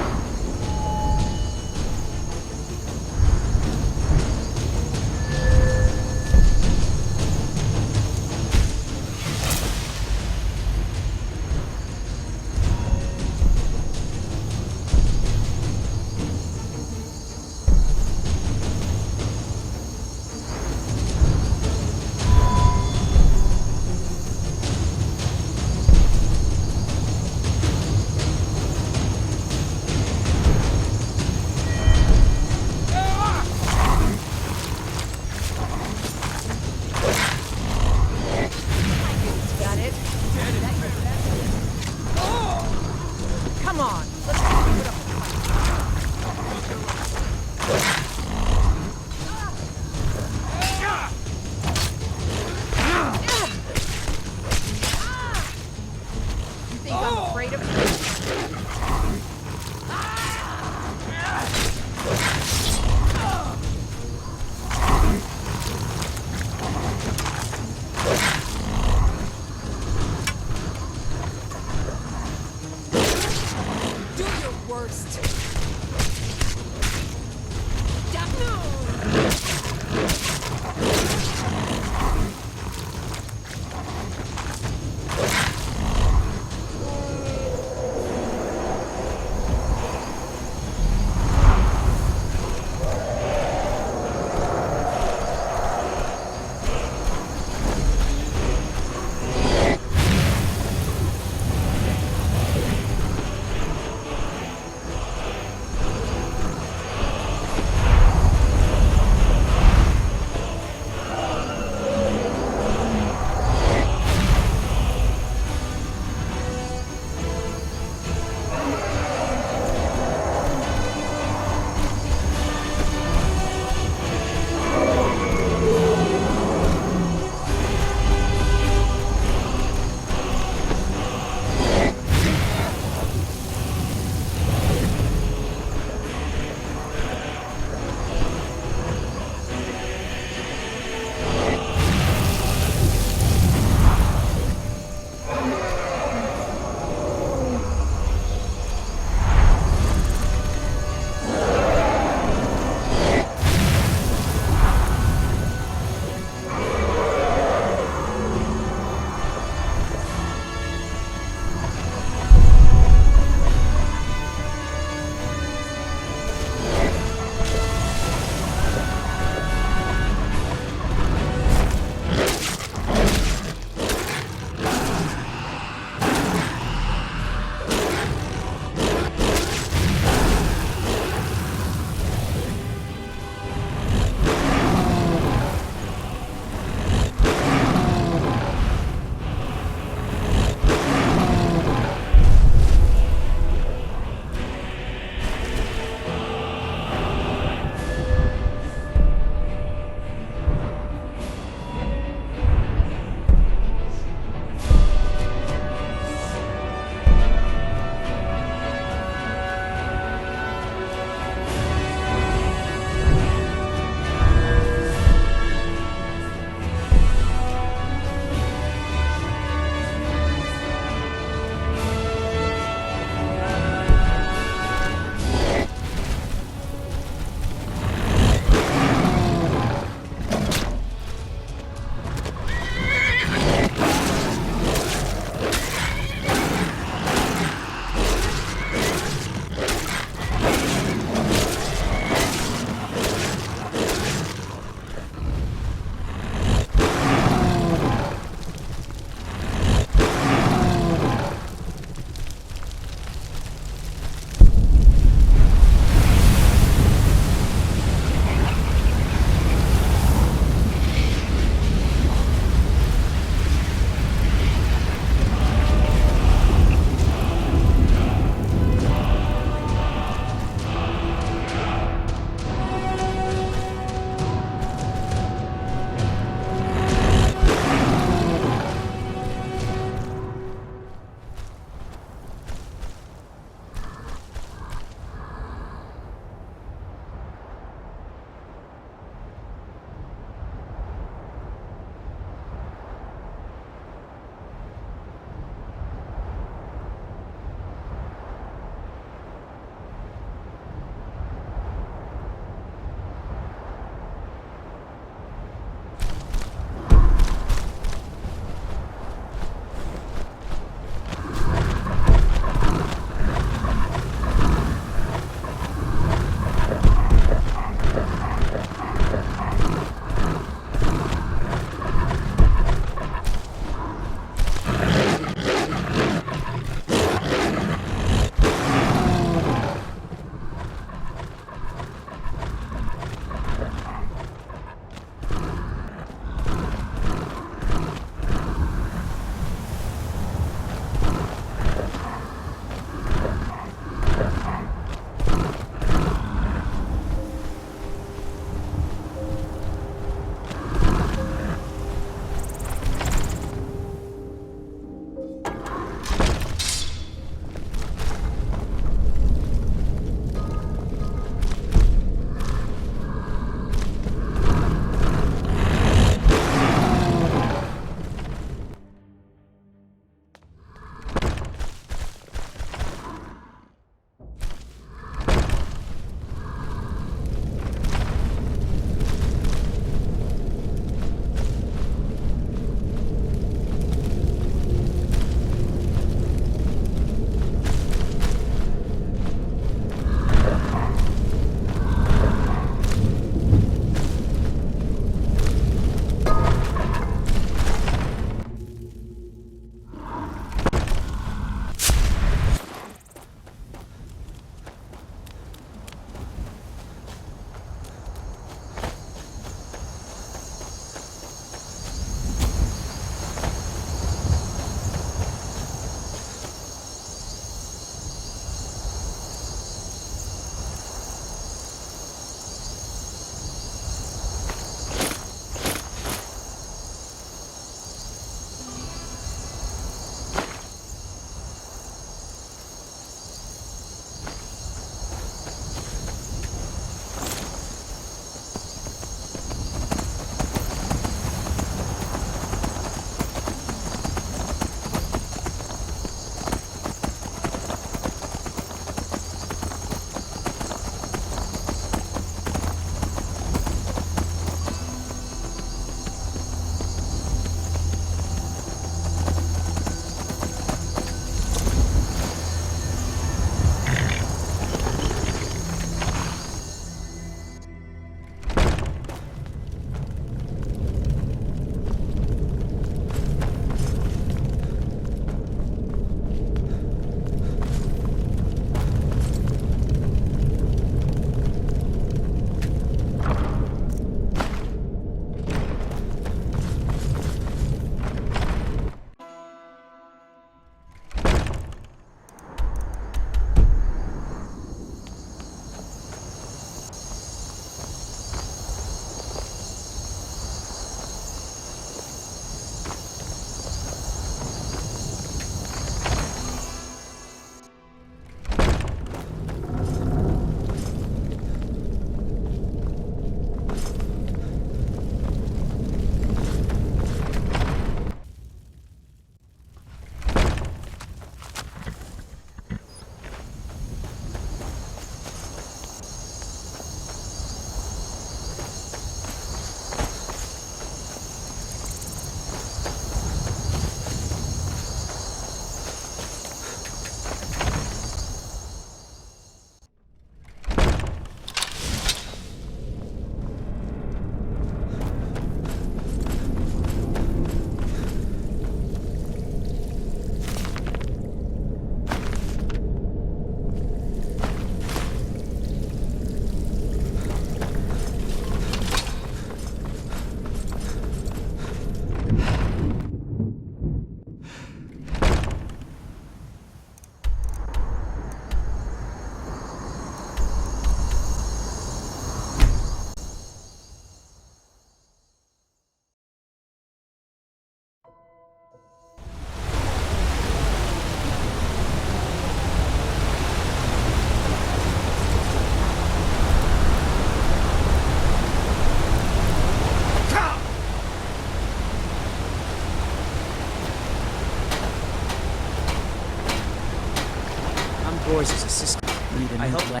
Gorza's assistant. Need a new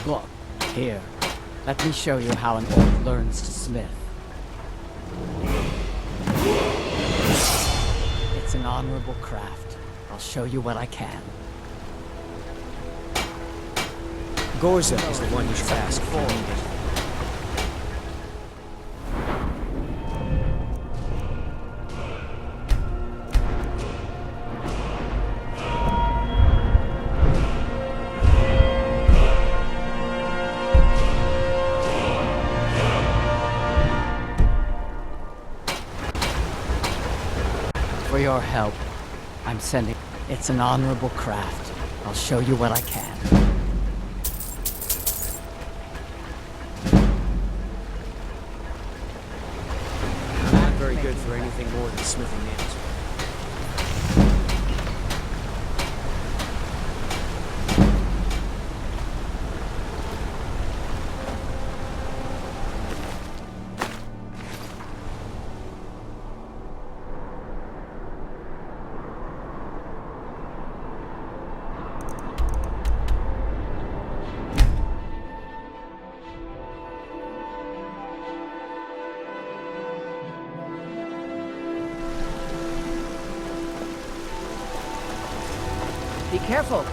book. Here, let me show you how an orc learns to smith. It's an honorable craft. I'll show you what I can. Gorza is the one you should ask for. For your help, I'm sending. It's an honorable craft. I'll show you what I can. Not very good for anything more than smithing nails. Be careful.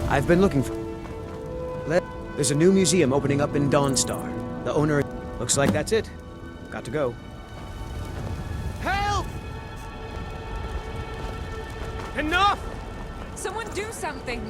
I've been looking for... There's a new museum opening up in Dawnstar. The owner... Looks like that's it. Got to go. Help! Enough! Someone do something!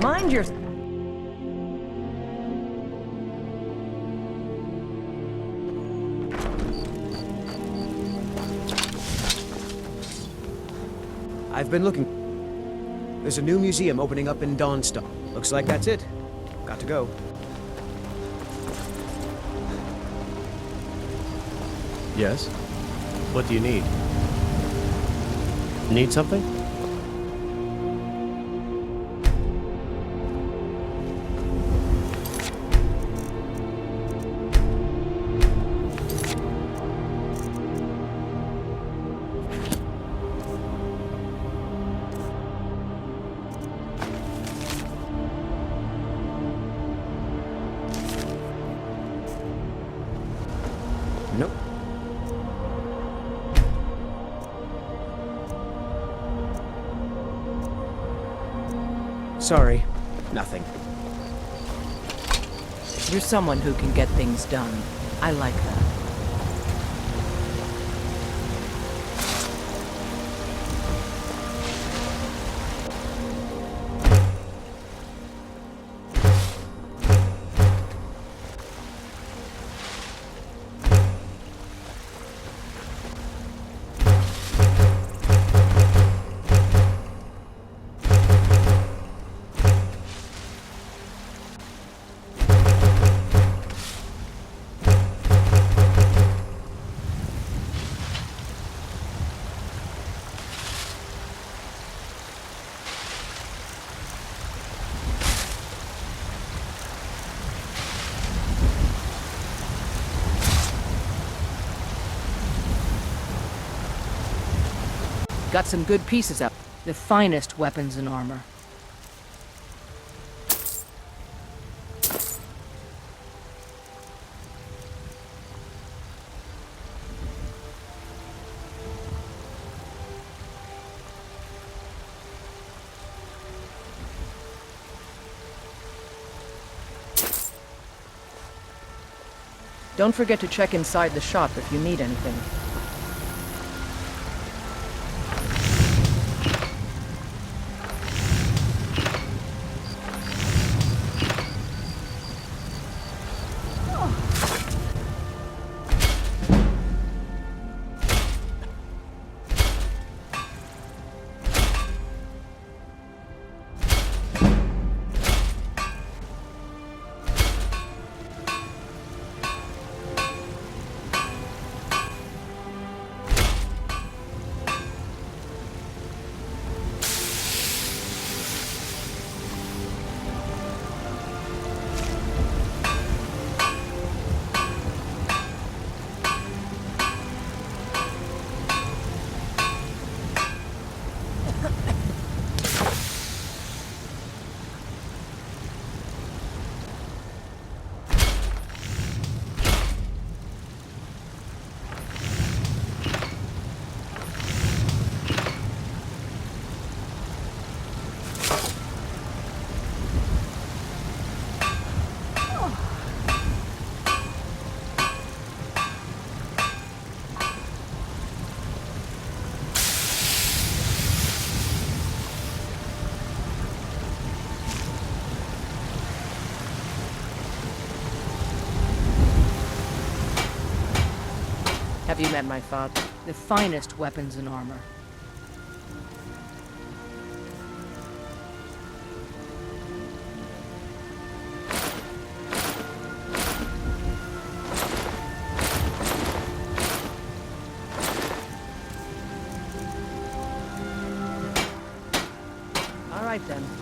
Mind your... I've been looking. There's a new museum opening up in Dawnstar. Looks like that's it. Got to go. Yes? What do you need? Need something? Nope. Sorry. Nothing. You're someone who can get things done. I like that. Got some good pieces up. The finest weapons and armor. Don't forget to check inside the shop if you need anything. Have you met my father? The finest weapons and armor. All right then.